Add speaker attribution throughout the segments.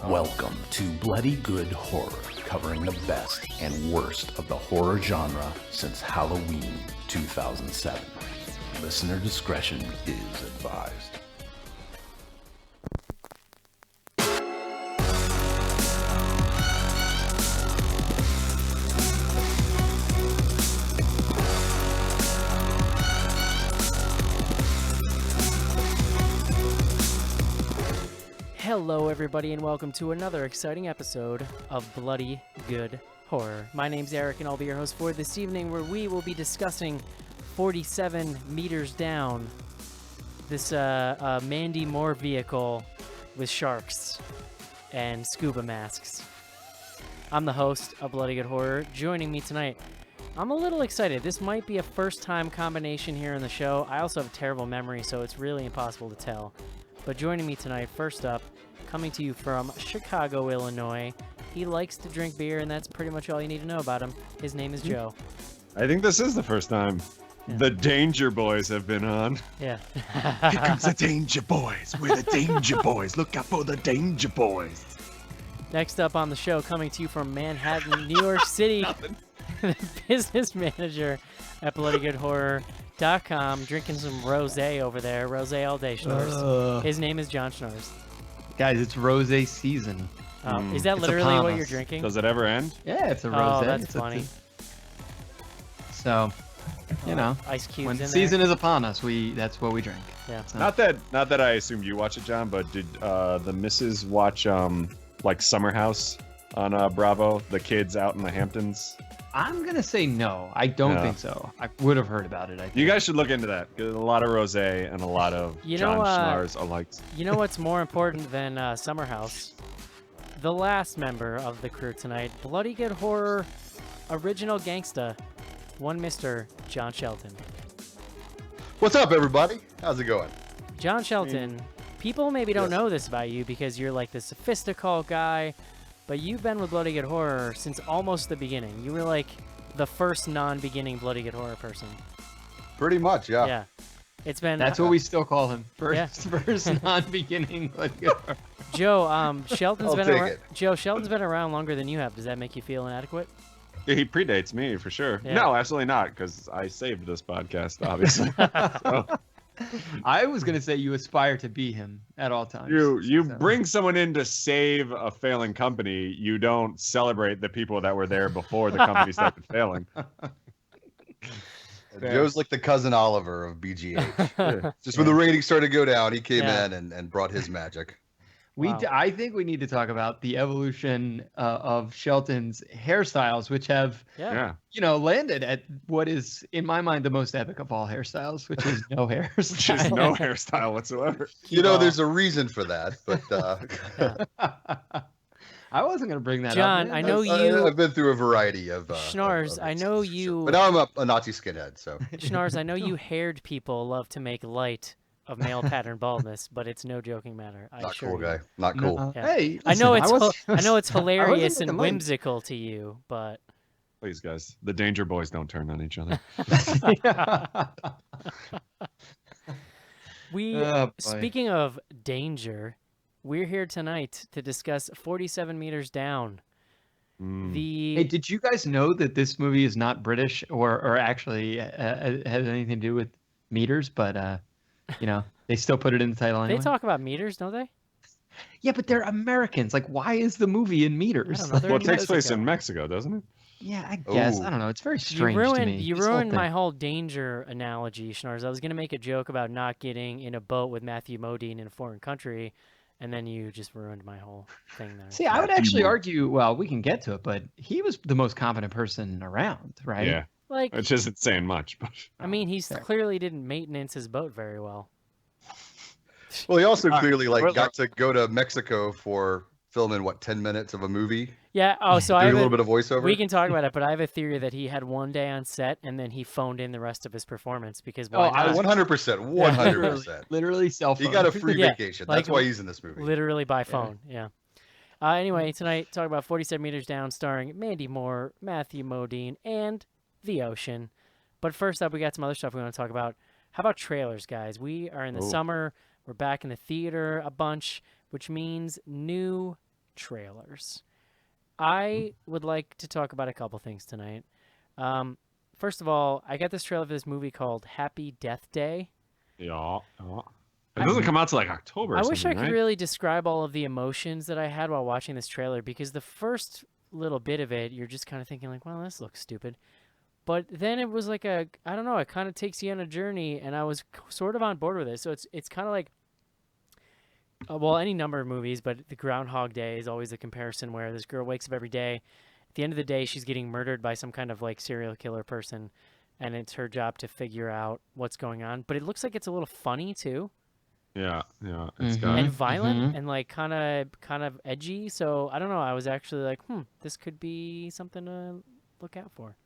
Speaker 1: Welcome to Bloody Good Horror, covering the best and worst of the horror genre since Halloween 2007. Listener discretion is advised.
Speaker 2: Hello everybody and welcome to another exciting episode of Bloody Good Horror. My name's Eric and I'll be your host for this evening, where we will be discussing 47 Meters Down, this Mandy Moore vehicle with sharks and scuba masks. I'm the host of Bloody Good Horror. Joining me tonight, I'm a little excited. This might be a first-time combination here in the show. I also have a terrible memory, so it's really impossible to tell. But joining me tonight, first up, coming to you from Chicago, Illinois. He likes to drink beer, and that's pretty much all you need to know about him. His name is Joe.
Speaker 3: I think this is the first time the Danger Boys have been on.
Speaker 2: Yeah.
Speaker 4: Here comes the Danger Boys. We're the Danger Boys. Look out for the Danger Boys.
Speaker 2: Next up on the show, coming to you from Manhattan, New York City, the business manager at BloodyGoodHorror.com, drinking some rosé over there. Rosé all day, Schnorrs. His name is John Schnorrs.
Speaker 5: Guys, it's rosé season.
Speaker 2: Is that literally what you're drinking?
Speaker 3: Does it ever end?
Speaker 5: Yeah, it's a rosé.
Speaker 2: Oh, that's funny.
Speaker 5: So, you know,
Speaker 2: ice cubes
Speaker 5: when
Speaker 2: in
Speaker 5: the season is upon us, that's what we drink.
Speaker 2: Yeah.
Speaker 5: So.
Speaker 3: Not that I assumed you watch it, John, but did the missus watch like Summer House on Bravo? The kids out in the Hamptons.
Speaker 5: I'm gonna say no. I don't think so. I would have heard about it. I think.
Speaker 3: You guys should look into that. There's a lot of rosé and a lot of John Schnorrs alikes.
Speaker 2: You know what's more important than Summer House? The last member of the crew tonight, Bloody Good Horror original gangsta, one Mr. John Shelton.
Speaker 4: What's up, everybody? How's it going?
Speaker 2: John Shelton, people maybe don't know this about you because you're like the sophistical guy, but you've been with Bloody Good Horror since almost the beginning. You were like the first non-beginning Bloody Good Horror person.
Speaker 4: Pretty much, yeah.
Speaker 2: Yeah. It's been...
Speaker 5: That's what we still call him. First non-beginning Bloody Good Horror.
Speaker 2: Joe, Shelton's been around.
Speaker 4: it.
Speaker 2: Joe, Shelton's been around longer than you have. Does that make you feel inadequate?
Speaker 3: Yeah, he predates me for sure.
Speaker 2: Yeah.
Speaker 3: No, absolutely not, because I saved this podcast, obviously. So.
Speaker 5: I was gonna say you aspire to be him at all times.
Speaker 3: You bring someone in to save a failing company. You don't celebrate the people that were there before the company started failing.
Speaker 4: Joe's like the cousin Oliver of BGH. Just when the ratings started to go down, he came in and brought his magic.
Speaker 2: Wow.
Speaker 5: I think we need to talk about the evolution of Shelton's hairstyles, which have, landed at what is, in my mind, the most epic of all hairstyles, which is no hairstyle.
Speaker 3: Which is no hairstyle whatsoever.
Speaker 4: There's a reason for that, but
Speaker 5: I wasn't going to bring that
Speaker 2: John,
Speaker 5: up.
Speaker 2: I know you...
Speaker 4: I've been through a variety of...
Speaker 2: Schnorrs, I know you...
Speaker 4: But now I'm a Nazi skinhead, so...
Speaker 2: Schnorrs, I know you haired people love to make light of male pattern baldness, but it's no joking matter.
Speaker 4: Not cool, guy. Not cool.
Speaker 2: Yeah.
Speaker 5: Hey,
Speaker 2: I know it's
Speaker 5: I
Speaker 2: hilarious
Speaker 5: wasn't
Speaker 2: and
Speaker 5: looking
Speaker 2: whimsical to you, but
Speaker 3: Please, guys, the Danger Boys don't turn on each other.
Speaker 2: Speaking of danger, we're here tonight to discuss 47 Meters Down.
Speaker 5: Hey, did you guys know that this movie is not British or actually has anything to do with meters, but they still put it in the title anyway?
Speaker 2: They talk about meters, don't they?
Speaker 5: Yeah, but they're Americans. Like, why is the movie in meters?
Speaker 2: I don't know.
Speaker 3: Well, it takes place in Mexico, doesn't it?
Speaker 5: Yeah, I guess. I don't know. It's very strange to me.
Speaker 2: You ruined my whole danger analogy, Schnorrs. I was going to make a joke about not getting in a boat with Matthew Modine in a foreign country, and then you just ruined my whole thing there.
Speaker 5: See, I would actually argue, well, we can get to it, but he was the most competent person around, right?
Speaker 3: Yeah. Which isn't saying much, but...
Speaker 2: I mean, he clearly didn't maintenance his boat very well.
Speaker 4: Well, he also clearly got to go to Mexico for filming 10 minutes of a movie.
Speaker 2: Yeah. Oh, so I have
Speaker 4: a little bit of voiceover.
Speaker 2: We can talk about it, but I have a theory that he had one day on set and then he phoned in the rest of his performance because
Speaker 4: 100%, 100%.
Speaker 5: Literally cell phone.
Speaker 4: He got a free vacation. That's why he's in this movie.
Speaker 2: Literally by phone. Yeah. Anyway, tonight talk about 47 Meters Down, starring Mandy Moore, Matthew Modine, and the ocean. But first up, we got some other stuff we want to talk about. How about trailers, guys? We are in the summer. We're back in the theater a bunch, which means new trailers. I would like to talk about a couple things tonight. First of all, I got this trailer for this movie called Happy Death Day.
Speaker 3: Yeah. It doesn't come out till like October.
Speaker 2: I
Speaker 3: or
Speaker 2: wish I
Speaker 3: something,
Speaker 2: could
Speaker 3: right?
Speaker 2: really describe all of the emotions that I had while watching this trailer, because the first little bit of it, you're just kind of thinking like, well, this looks stupid. But then it was like I don't know, it kind of takes you on a journey, and I was sort of on board with it. So it's kind of like, well, any number of movies, but the Groundhog Day is always a comparison where this girl wakes up every day. At the end of the day, she's getting murdered by some kind of like serial killer person, and it's her job to figure out what's going on. But it looks like it's a little funny too,
Speaker 3: Yeah. It's got.
Speaker 2: and violent, and like kind of edgy. So I don't know. I was actually like, this could be something to look out for.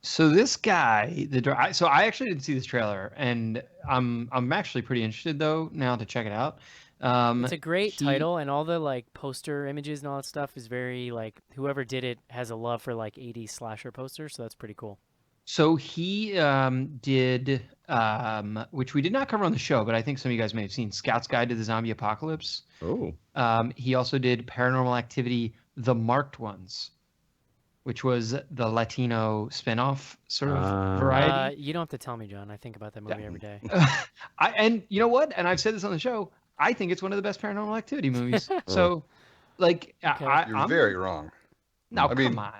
Speaker 5: So this guy, so I actually didn't see this trailer, and I'm actually pretty interested though now to check it out.
Speaker 2: It's a great title, and all the like poster images and all that stuff is very like, whoever did it has a love for like 80s slasher posters, so that's pretty cool.
Speaker 5: So he did, which we did not cover on the show, but I think some of you guys may have seen, Scout's Guide to the Zombie Apocalypse.
Speaker 3: Oh.
Speaker 5: He also did Paranormal Activity: The Marked Ones, which was the Latino spinoff sort of variety.
Speaker 2: You don't have to tell me, John. I think about that movie every day.
Speaker 5: And you know what? And I've said this on the show. I think it's one of the best Paranormal Activity movies. So, like,
Speaker 2: Okay.
Speaker 4: You're
Speaker 5: I'm
Speaker 4: very wrong.
Speaker 5: No,
Speaker 4: I mean,
Speaker 5: come on.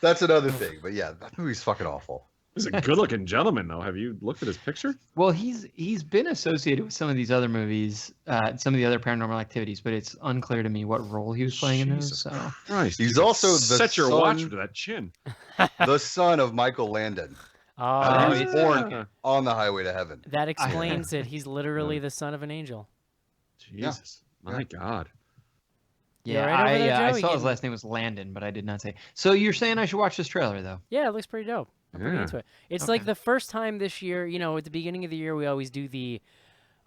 Speaker 4: That's another thing. But yeah, that movie's fucking awful.
Speaker 3: He's a good-looking gentleman, though. Have you looked at his picture?
Speaker 5: Well, he's been associated with some of these other movies, some of the other Paranormal Activities, but it's unclear to me what role he was playing in those.
Speaker 3: Jesus
Speaker 5: So
Speaker 3: Christ.
Speaker 4: He's
Speaker 3: You could
Speaker 4: also the
Speaker 3: set your watch
Speaker 4: son-
Speaker 3: to that chin.
Speaker 4: The son of Michael Landon.
Speaker 2: Oh,
Speaker 4: He was born on the highway to heaven.
Speaker 2: that explains it. He's literally the son of an angel.
Speaker 3: Jesus. My God.
Speaker 2: You
Speaker 5: yeah,
Speaker 2: all right over there,
Speaker 5: I
Speaker 2: Joe? You
Speaker 5: saw his
Speaker 2: getting-
Speaker 5: last name was Landon, but I did not say. So you're saying I should watch this trailer though?
Speaker 2: Yeah, it looks pretty dope. I'm pretty
Speaker 3: Yeah.
Speaker 2: into it. It's
Speaker 5: Okay.
Speaker 2: like the first time this year, at the beginning of the year, we always do the,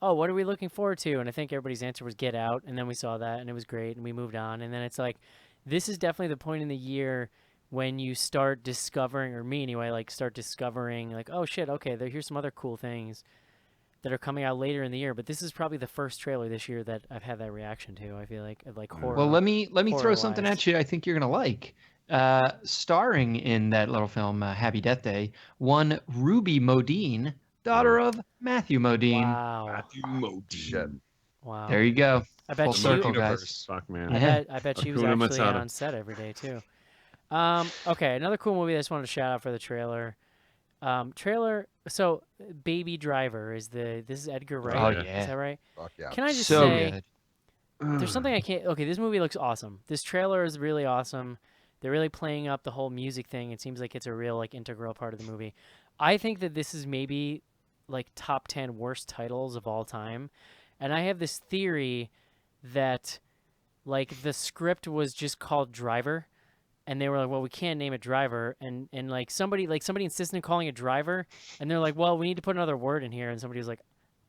Speaker 2: oh, what are we looking forward to? And I think everybody's answer was Get Out. And then we saw that, and it was great, and we moved on. And then it's like, this is definitely the point in the year when you start discovering, or me anyway, like start discovering, like, oh shit, okay, here's some other cool things that are coming out later in the year. But this is probably the first trailer this year that I've had that reaction to. I feel like horror.
Speaker 5: Well, let me throw something
Speaker 2: horror-wise.
Speaker 5: at you. I think you're gonna like. Starring in that little film, Happy Death Day, one Ruby Modine, daughter of Matthew Modine.
Speaker 2: Wow.
Speaker 3: Matthew Modine.
Speaker 4: Shit.
Speaker 2: Wow.
Speaker 5: There you go.
Speaker 2: I bet
Speaker 5: Full
Speaker 2: you-
Speaker 5: circle,
Speaker 4: Universe.
Speaker 5: guys.
Speaker 3: Fuck, man.
Speaker 5: Yeah.
Speaker 2: I bet she was
Speaker 3: Hakuna
Speaker 2: actually
Speaker 3: Matata.
Speaker 2: on set every day too. Okay, another cool movie I just wanted to shout out for the trailer. So Baby Driver this is Edgar Wright.
Speaker 5: Oh,
Speaker 3: yeah.
Speaker 5: yeah.
Speaker 2: Is that right?
Speaker 4: Fuck yeah.
Speaker 2: Can I just
Speaker 5: So
Speaker 2: say
Speaker 5: good.
Speaker 2: there's something I can't. Okay, this movie looks awesome. This trailer is really awesome. They're really playing up the whole music thing. It seems like it's a real like integral part of the movie. I think that this is maybe like top 10 worst titles of all time. And I have this theory that like the script was just called Driver, and they were like, well, we can't name it Driver, and like somebody insisted on calling it Driver, and they're like, well, we need to put another word in here, and somebody was like,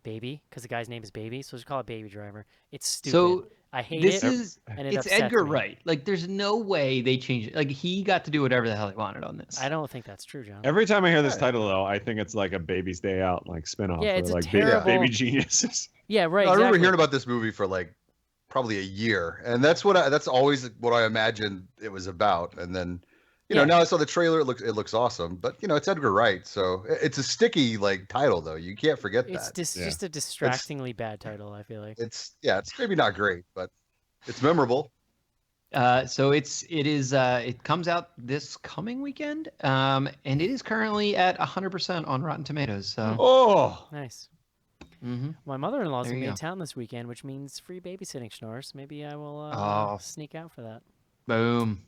Speaker 2: Baby, because the guy's name is Baby, so just call it Baby Driver. It's stupid.
Speaker 5: So
Speaker 2: I hate
Speaker 5: this
Speaker 2: it.
Speaker 5: is
Speaker 2: and it
Speaker 5: it's
Speaker 2: upsets
Speaker 5: Edgar
Speaker 2: me.
Speaker 5: Wright. Like, there's no way they changed it. Like, he got to do whatever the hell he wanted on this.
Speaker 2: I don't think that's true, John.
Speaker 3: Every time I hear this title, though, I think it's like a Baby's Day Out, like spinoff.
Speaker 2: Yeah,
Speaker 3: or
Speaker 2: it's a
Speaker 3: like
Speaker 2: terrible-
Speaker 3: baby geniuses.
Speaker 2: Yeah, right.
Speaker 4: I remember
Speaker 2: exactly.
Speaker 4: hearing about this movie for like probably a year, and that's always what I imagined it was about. And then,
Speaker 2: Yeah.
Speaker 4: now I saw the trailer. It looks awesome, but it's Edgar Wright, so it's a sticky like title though. You can't forget
Speaker 2: It's
Speaker 4: that.
Speaker 2: just a distractingly bad title, I feel like.
Speaker 4: It's maybe not great, but it's memorable.
Speaker 5: So it comes out this coming weekend, and it is currently at 100% on Rotten Tomatoes. So
Speaker 3: Oh,
Speaker 2: Nice.
Speaker 5: mhm.
Speaker 2: My mother-in-law's
Speaker 5: There
Speaker 2: going to
Speaker 5: you
Speaker 2: be in
Speaker 5: go.
Speaker 2: town this weekend, which means free babysitting, Schnorrs. Maybe I will
Speaker 5: Oh.
Speaker 2: sneak out for that.
Speaker 5: Boom,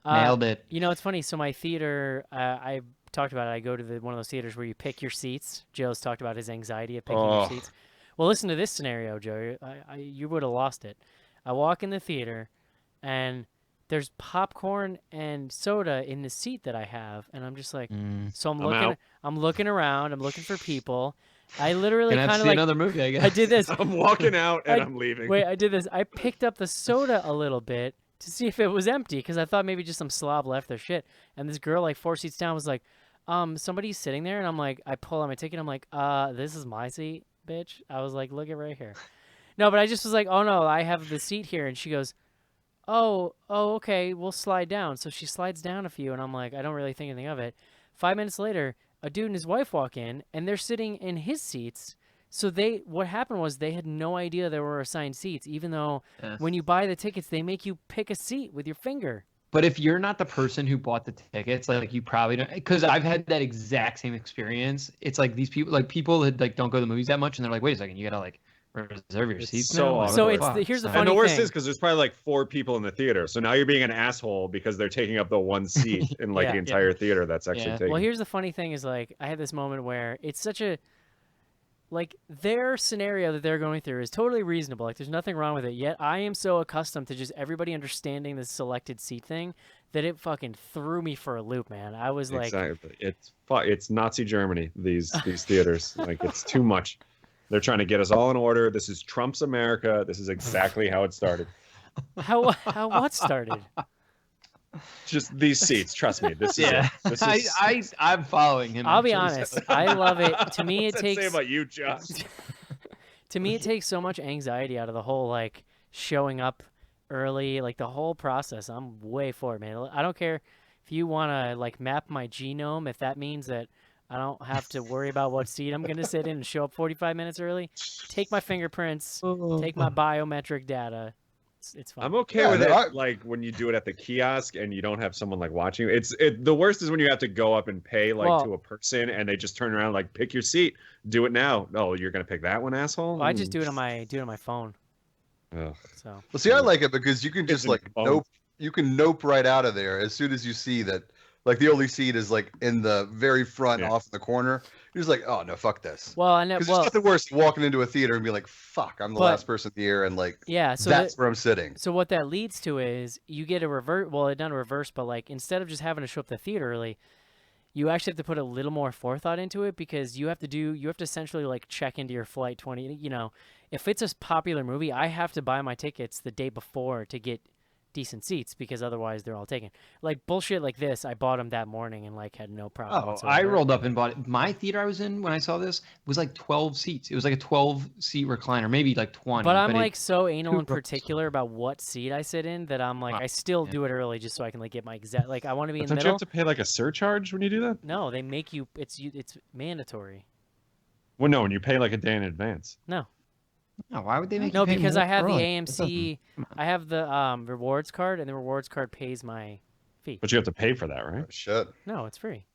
Speaker 2: Uh,
Speaker 5: nailed it.
Speaker 2: It's funny. So my theater, I talked about it. I go to one of those theaters where you pick your seats. Joe's talked about his anxiety of picking your
Speaker 3: Oh.
Speaker 2: seats. Well, listen to this scenario, Joe. You would have lost it. I walk in the theater, and there's popcorn and soda in the seat that I have, and I'm just like, so
Speaker 3: I'm out.
Speaker 2: I'm looking around. I'm looking for people. I literally
Speaker 5: Gonna have
Speaker 2: kind
Speaker 5: to
Speaker 2: of
Speaker 5: see
Speaker 2: like
Speaker 5: another movie, I guess.
Speaker 2: I did this.
Speaker 3: I'm walking out and
Speaker 2: I-
Speaker 3: I'm leaving.
Speaker 2: Wait, I did this. I picked up the soda a little bit to see if it was empty because I thought maybe just some slob left their shit. And this girl, like 4 seats down, was like, somebody's sitting there. And I'm like, I pull out my ticket. I'm like, this is my seat, bitch. I was like, look it right here. No, but I just was like, oh no, I have the seat here, and she goes, oh, okay, we'll slide down. So she slides down a few, and I'm like, I don't really think anything of it. 5 minutes later, a dude and his wife walk in, and they're sitting in his seats. So what happened was they had no idea there were assigned seats, even though when you buy the tickets, they make you pick a seat with your finger.
Speaker 5: But if you're not the person who bought the tickets, like you probably don't, because I've had that exact same experience. It's like these people, that like don't go to the movies that much, and they're like, wait a second, you gotta like reserve your seats
Speaker 3: so
Speaker 5: now.
Speaker 3: awkward.
Speaker 2: So here's the funny
Speaker 3: and the worst
Speaker 2: thing.
Speaker 3: is because there's probably like 4 people in the theater, so now you're being an asshole because they're taking up the one seat in like the entire theater that's actually taken.
Speaker 2: Well, here's the funny thing is like I had this moment where it's such a like their scenario that they're going through is totally reasonable. Like there's nothing wrong with it. Yet I am so accustomed to just everybody understanding the selected seat thing that it fucking threw me for a loop, man. I was like,
Speaker 3: exactly. It's Nazi Germany. These theaters, like it's too much. They're trying to get us all in order. This is Trump's America. This is exactly how it started.
Speaker 2: How what started?
Speaker 3: Just these seats. Trust me. This is it. This is...
Speaker 5: I'm following him.
Speaker 2: I'll be honest. I love it. To me,
Speaker 3: What's
Speaker 2: it
Speaker 3: that
Speaker 2: takes.
Speaker 3: say about you, Josh?
Speaker 2: To me, it takes so much anxiety out of the whole like showing up early, like the whole process. I'm way for it, man. I don't care if you want to like map my genome. If that means that I don't have to worry about what seat I'm going to sit in and show up 45 minutes early, take my fingerprints, take my biometric data. It's fine.
Speaker 3: I'm okay with it. Like when you do it at the kiosk and you don't have someone like watching you. The worst is when you have to go up and pay to a person and they just turn around like pick your seat. Do it now. Oh, you're gonna pick that one, asshole.
Speaker 2: Well, I just do it on my phone.
Speaker 3: Ugh.
Speaker 2: So.
Speaker 4: Well, see, I like it because you can just like nope. You can nope right out of there as soon as you see that. Like the only seat is like in the very front, off in the corner. You're just like, oh no, fuck this.
Speaker 2: Well, I know.
Speaker 4: Because there's nothing worse than walking into a theater and be like, fuck, I'm the last person here, and like,
Speaker 2: so
Speaker 4: that's where I'm sitting.
Speaker 2: So what that leads to is you get a reverse. Well, not a reverse, but like instead of just having to show up to the theater early, you actually have to put a little more forethought into it because you have to essentially like check into your flight 20. You know, if it's a popular movie, I have to buy my tickets the day before to get decent seats because otherwise they're all taken. Like bullshit like this, I bought them that morning and like had no problem whatsoever.
Speaker 5: I rolled up and bought it. My theater I was in when I saw this was like 12 seats. It was like a 12-seat recliner, maybe like 20.
Speaker 2: But I'm like so anal and particular about what seat I sit in that I'm like I still do it early just so I can like get my exact like I want to be in the middle.
Speaker 3: Don't you have to pay like a surcharge when you do that?
Speaker 2: No, they make you. It's mandatory.
Speaker 3: Well, no, when you pay like a day in advance.
Speaker 2: No.
Speaker 5: No, why would they make
Speaker 2: no
Speaker 5: you pay
Speaker 2: because
Speaker 5: more
Speaker 2: I have the
Speaker 5: early?
Speaker 2: AMC. I have the rewards card, and the rewards card pays my fee.
Speaker 3: But you have to pay for that, right?
Speaker 4: Oh, shit.
Speaker 2: No, it's free.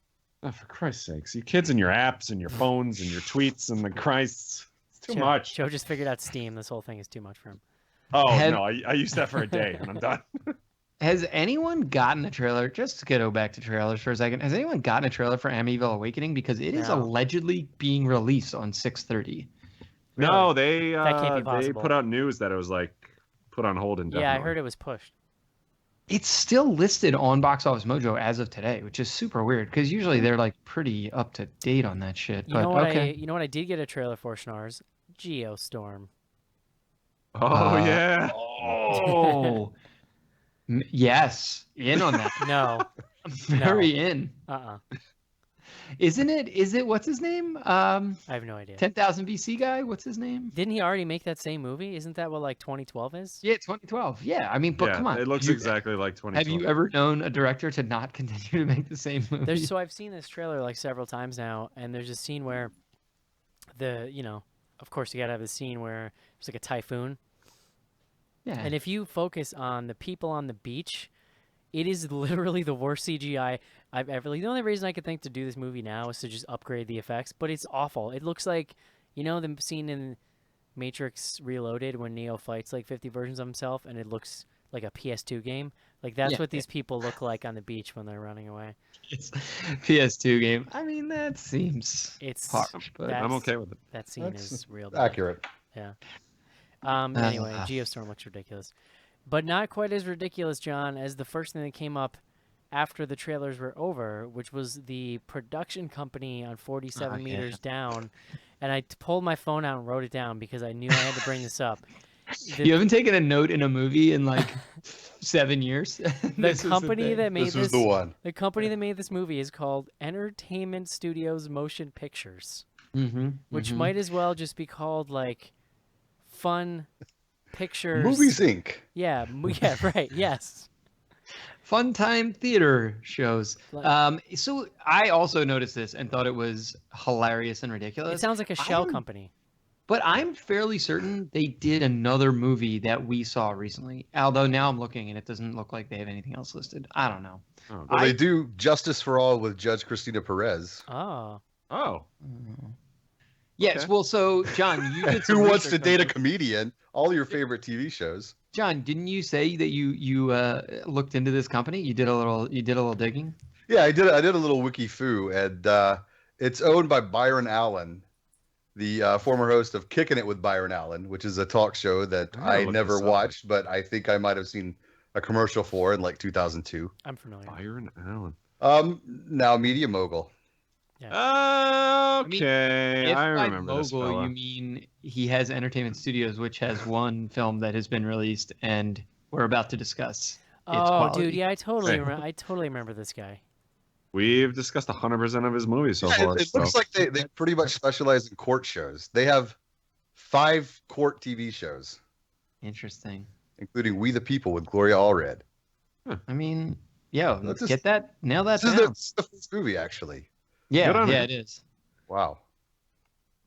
Speaker 3: Oh, for Christ's sakes. You kids and your apps and your phones and your tweets and the Christs. It's too much.
Speaker 2: Joe just figured out Steam. This whole thing is too much for him.
Speaker 3: Oh, no. I use that for a day, and I'm done.
Speaker 5: Has anyone gotten a trailer? Just to go back to trailers for a second. Has anyone gotten a trailer for Amityville Awakening? Because it is allegedly being released on 6/30.
Speaker 2: Really?
Speaker 3: No, they put out news that it was like put on hold indefinitely.
Speaker 2: Yeah, I heard it was pushed.
Speaker 5: It's still listed on Box Office Mojo as of today, which is super weird because usually they're like pretty up to date on that shit.
Speaker 2: You know what I did get a trailer for, Schnars? Geostorm.
Speaker 3: Oh yeah.
Speaker 5: Oh. Yes, in on that.
Speaker 2: No.
Speaker 5: Very in. Is it what's his name?
Speaker 2: I have no idea.
Speaker 5: 10,000 BC guy? What's his name?
Speaker 2: Didn't he already make that same movie? Isn't that what like 2012 is?
Speaker 5: Yeah, 2012. Yeah, I mean, but come on.
Speaker 3: It looks exactly like 2012.
Speaker 5: Have you ever known a director to not continue to make the same movie?
Speaker 2: So I've seen this trailer like several times now, and there's a scene where of course you gotta have the scene where there's like a typhoon.
Speaker 5: Yeah.
Speaker 2: And if you focus on the people on the beach, it is literally the worst CGI I've ever. The only reason I could think to do this movie now is to just upgrade the effects, but it's awful. It looks like, the scene in Matrix Reloaded when Neo fights like 50 versions of himself, and it looks like a PS2 game. Like that's what these people look like on the beach when they're running away.
Speaker 5: It's PS2 game. I mean, that seems harsh, but
Speaker 3: I'm okay with it.
Speaker 2: That scene is real
Speaker 4: accurate.
Speaker 2: Yeah. Anyway, Geostorm looks ridiculous. But not quite as ridiculous, John, as the first thing that came up after the trailers were over, which was the production company on 47 Meters Down. And I pulled my phone out and wrote it down because I knew I had to bring this up.
Speaker 5: You haven't taken a note in a movie in like 7 years?
Speaker 2: The company that made
Speaker 4: this the one.
Speaker 2: The company that made this movie is called Entertainment Studios Motion Pictures, which might as well just be called like fun pictures.
Speaker 4: Movies Inc.
Speaker 2: Yeah, yeah, right. Yes.
Speaker 5: Fun time theater shows. So I also noticed this and thought it was hilarious and ridiculous.
Speaker 2: It sounds like a shell company.
Speaker 5: But I'm fairly certain they did another movie that we saw recently. Although now I'm looking and it doesn't look like they have anything else listed. I don't know.
Speaker 3: Oh,
Speaker 4: Well, they do Justice for All with Judge Christina Perez.
Speaker 2: Oh.
Speaker 5: Yes.
Speaker 3: Okay.
Speaker 5: Well, so John, you did some
Speaker 4: Who wants to
Speaker 5: research
Speaker 4: date a
Speaker 5: on this.
Speaker 4: comedian? All your favorite TV shows.
Speaker 5: John, didn't you say that you looked into this company? You did a little digging.
Speaker 4: Yeah, I did a little wiki foo, and it's owned by Byron Allen, the former host of Kicking It with Byron Allen, which is a talk show that I never watched, but I think I might have seen a commercial for in like 2002.
Speaker 2: I'm familiar.
Speaker 3: Byron Allen.
Speaker 4: Now Media Mogul.
Speaker 2: Yeah.
Speaker 3: Okay,
Speaker 5: If
Speaker 3: I
Speaker 5: by
Speaker 3: remember this
Speaker 5: mogul
Speaker 3: fella.
Speaker 5: you mean he has Entertainment Studios, which has one film that has been released and we're about to discuss. its
Speaker 2: Oh,
Speaker 5: quality.
Speaker 2: dude, yeah, I totally
Speaker 3: Hey.
Speaker 2: I totally remember this guy.
Speaker 3: We've discussed 100% of his movies so
Speaker 4: Yeah,
Speaker 3: far.
Speaker 4: it looks
Speaker 3: so-
Speaker 4: like they pretty much specialize in court shows. They have 5 court TV shows,
Speaker 5: Interesting.
Speaker 4: including We the People with Gloria Allred.
Speaker 5: I mean, yeah,
Speaker 4: Let's just-
Speaker 5: get that, nail that
Speaker 4: This
Speaker 5: down.
Speaker 4: is the first movie, actually.
Speaker 5: Yeah,
Speaker 3: Good on
Speaker 5: yeah,
Speaker 3: it.
Speaker 5: it is.
Speaker 4: Wow.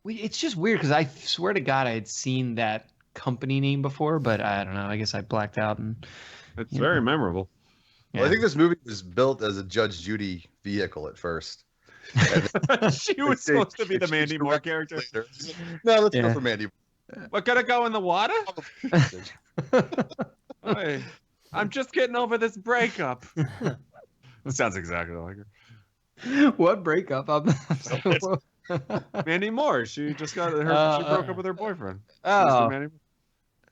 Speaker 5: It's just weird because I swear to God I had seen that company name before, but I don't know. I guess I blacked out. And
Speaker 3: It's very memorable.
Speaker 4: Well, I think this movie was built as a Judge Judy vehicle at first.
Speaker 3: She was supposed to be the Mandy Moore character.
Speaker 4: Later. No, let's
Speaker 5: Yeah.
Speaker 4: go for Mandy.
Speaker 3: What, gotta go in the water? Hey, I'm just getting over this breakup. That sounds exactly like her.
Speaker 5: what breakup?
Speaker 3: Mandy Moore. She just got her. She broke up with her boyfriend.
Speaker 5: Oh.
Speaker 3: Mr. Mandy Moore.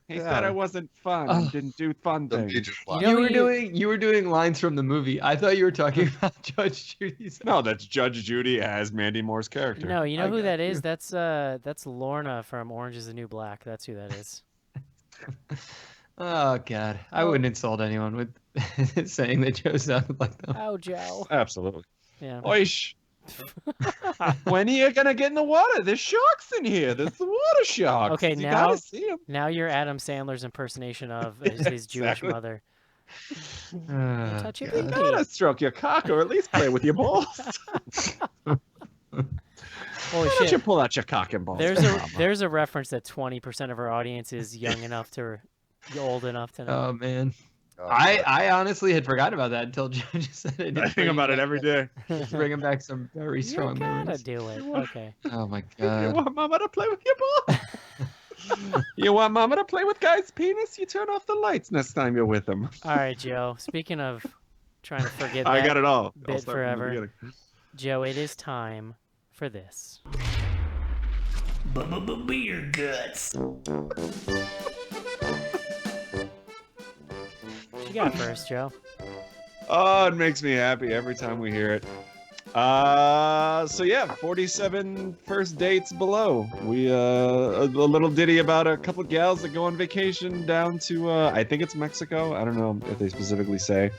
Speaker 3: He said
Speaker 5: Yeah.
Speaker 3: I wasn't fun and didn't do fun
Speaker 4: The
Speaker 3: things.
Speaker 4: major plot.
Speaker 2: You know
Speaker 5: You were doing lines from the movie. I thought you were talking about Judge Judy's.
Speaker 3: No, that's Judge Judy as Mandy Moore's character.
Speaker 2: No, you know
Speaker 5: I
Speaker 2: who
Speaker 5: got
Speaker 2: that
Speaker 5: you.
Speaker 2: is? That's Lorna from Orange Is the New Black. That's who that is.
Speaker 5: Oh God, I wouldn't insult anyone with saying that Joe sounded like them.
Speaker 2: Oh, Joe.
Speaker 3: Absolutely.
Speaker 2: Yeah.
Speaker 3: Oish. When are you gonna get in the water? There's sharks in here. There's the water sharks.
Speaker 2: Okay,
Speaker 3: you
Speaker 2: now-
Speaker 3: gotta see them.
Speaker 2: Now you're Adam Sandler's impersonation of his Jewish
Speaker 3: Exactly.
Speaker 2: mother.
Speaker 5: Oh,
Speaker 2: Touch your
Speaker 5: God.
Speaker 3: You gotta stroke your cock or at least play with your balls.
Speaker 2: Holy
Speaker 3: Why don't you
Speaker 2: shit.
Speaker 3: pull out your cock and balls?
Speaker 2: There's a reference that 20% of our audience is young enough to old enough to know.
Speaker 5: Oh man,
Speaker 4: Oh,
Speaker 5: I honestly had forgotten about that until Joe just said it.
Speaker 3: I think about it every day.
Speaker 5: It's bringing back some very
Speaker 2: you
Speaker 5: strong
Speaker 2: gotta
Speaker 5: memories.
Speaker 2: do it. Okay.
Speaker 5: Oh my
Speaker 3: You
Speaker 5: God.
Speaker 3: want mama to play with your balls? You want mama to play with guy's penis? You turn off the lights next time you're with him.
Speaker 2: All right, Joe. Speaking of trying to forget
Speaker 3: I
Speaker 2: that,
Speaker 3: got it all. I'll
Speaker 2: bit
Speaker 3: start from the
Speaker 2: forever.
Speaker 3: beginning.
Speaker 2: Joe, it is time for this. Beer guts. What you got first, Joe?
Speaker 3: Oh, it makes me happy every time we hear it. So yeah, 47 first dates below. We a little ditty about a couple gals that go on vacation down to I think it's Mexico. I don't know if they specifically say.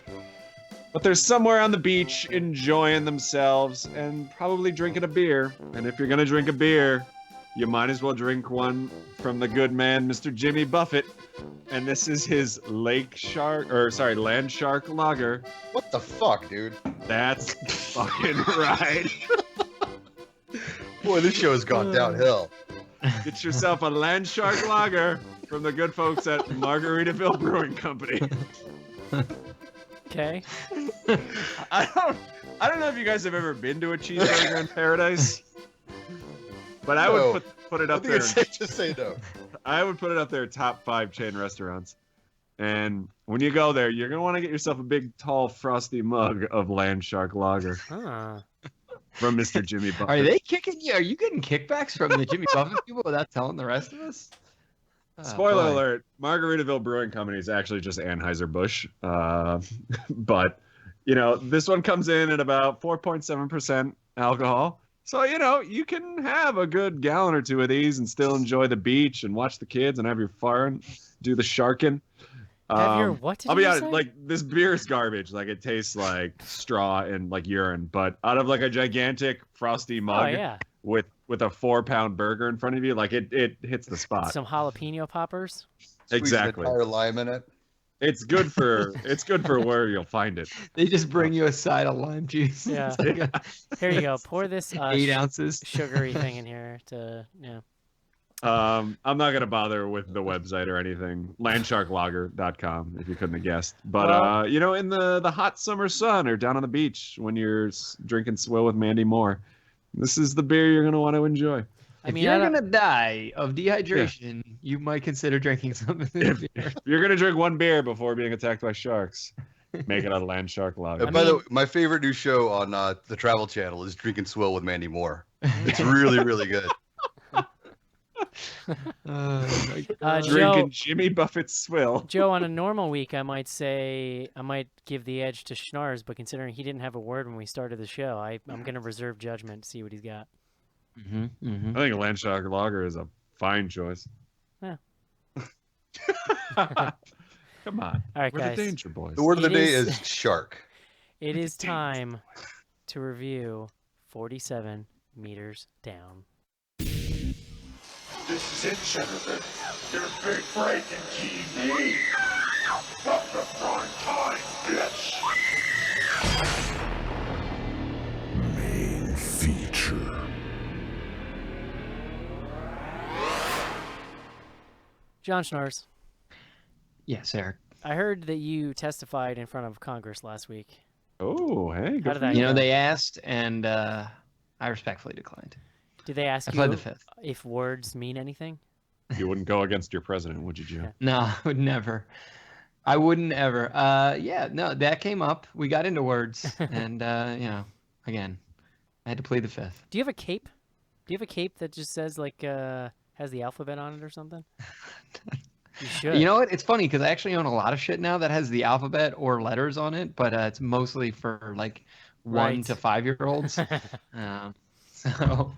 Speaker 3: But they're somewhere on the beach enjoying themselves and probably drinking a beer. And if you're gonna drink a beer, you might as well drink one from the good man, Mr. Jimmy Buffett. And this is his Land Shark Lager.
Speaker 4: What the fuck, dude?
Speaker 3: That's fucking right.
Speaker 4: Boy, this show has gone downhill.
Speaker 3: Get yourself a Land Shark Lager from the good folks at Margaritaville Brewing Company.
Speaker 2: Okay.
Speaker 3: I don't know if you guys have ever been to a cheeseburger in paradise, but I
Speaker 4: No.
Speaker 3: would put it
Speaker 4: I
Speaker 3: up
Speaker 4: think
Speaker 3: there.
Speaker 4: it's safe to say no.
Speaker 3: I would put it up there top 5 chain restaurants. And when you go there, you're gonna want to get yourself a big, tall, frosty mug of Land Shark Lager
Speaker 2: Huh.
Speaker 3: from Mr. Jimmy Buffett.
Speaker 5: Are they kicking you? Are you getting kickbacks from the Jimmy Buffett people without telling the rest of us? Oh,
Speaker 3: Spoiler
Speaker 5: boy.
Speaker 3: alert: Margaritaville Brewing Company is actually just Anheuser-Busch, but you know this one comes in at about 4.7% alcohol. So you know you can have a good gallon or two of these and still enjoy the beach and watch the kids and have your fun, do the sharking.
Speaker 2: Have your what did
Speaker 3: I'll be
Speaker 2: you
Speaker 3: honest,
Speaker 2: say?
Speaker 3: like this beer is garbage. Like it tastes like straw and like urine, but out of like a gigantic frosty
Speaker 2: Oh
Speaker 3: mug
Speaker 2: yeah.
Speaker 3: with with a 4-pound burger in front of you, like it hits the spot.
Speaker 2: Some jalapeno poppers.
Speaker 3: Exactly.
Speaker 4: Entire lime in it.
Speaker 3: It's good for where you'll find it.
Speaker 5: They just bring you a side of lime juice.
Speaker 2: Yeah.
Speaker 5: Like
Speaker 2: Here you go. Pour this
Speaker 5: 8 ounces
Speaker 2: sugary thing in here to
Speaker 3: I'm not gonna bother with the website or anything. Landsharklager.com if you couldn't have guessed. But in the hot summer sun or down on the beach when you're drinking swill with Mandy Moore, this is the beer you're gonna want to enjoy.
Speaker 5: If you're gonna die of dehydration, you might consider drinking something.
Speaker 3: If you're gonna drink one beer before being attacked by sharks, make it a Land Shark Lager.
Speaker 4: By the way, my favorite new show on the Travel Channel is Drinking Swill with Mandy Moore. It's really, really good.
Speaker 3: Drinking Jimmy Buffett's swill.
Speaker 2: Joe, on a normal week, I might give the edge to Schnars, but considering he didn't have a word when we started the show, I'm going to reserve judgment to see what he's got.
Speaker 3: I think a Land Shark Lager is a fine choice.
Speaker 2: Yeah.
Speaker 3: Come on.
Speaker 2: All right,
Speaker 3: We're
Speaker 2: guys.
Speaker 3: the Danger Boys.
Speaker 4: The word of the day is shark.
Speaker 2: It is time to review 47 Meters Down.
Speaker 6: This is it, Jennifer. Your big break in TV. From the prime time, bitch. Main feature.
Speaker 2: John Schnars.
Speaker 5: Yes, Eric.
Speaker 2: I heard that you testified in front of Congress last week.
Speaker 3: Oh, hey.
Speaker 2: How did that
Speaker 5: You know,
Speaker 2: go?
Speaker 5: they asked, and I respectfully declined.
Speaker 2: Did they ask
Speaker 5: I pled
Speaker 2: you
Speaker 5: the fifth.
Speaker 2: if words mean anything?
Speaker 3: You wouldn't go against your president, would you, Joe?
Speaker 5: No, I would never. I wouldn't ever. No, that came up. We got into words, and again, I had to plead the fifth.
Speaker 2: Do you have a cape? Do you have a cape that just says has the alphabet on it or something? You should.
Speaker 5: You know what? It's funny because I actually own a lot of shit now that has the alphabet or letters on it, but it's mostly for like 1 to 5-year-olds. So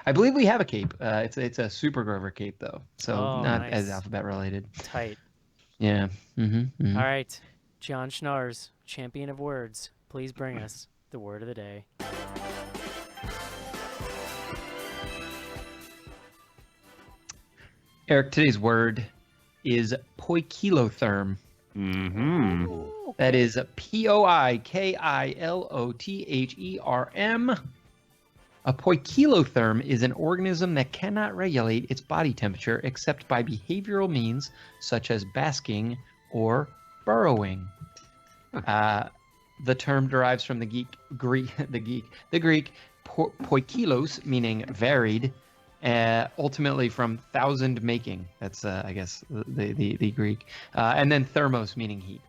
Speaker 5: I believe we have a cape. It's a Super Grover cape though, so not
Speaker 2: nice.
Speaker 5: as alphabet related.
Speaker 2: Tight.
Speaker 5: Yeah. Mm-hmm.
Speaker 2: All right, John Schnars, champion of words. Please bring us the word of the day.
Speaker 5: Eric, today's word is poikilotherm.
Speaker 3: Mm-hmm.
Speaker 5: That is Poikilotherm. A poikilotherm is an organism that cannot regulate its body temperature except by behavioral means such as basking or burrowing. The term derives from the Greek poikilos, meaning varied, ultimately from thousand making. That's I guess the Greek, and then thermos, meaning heat.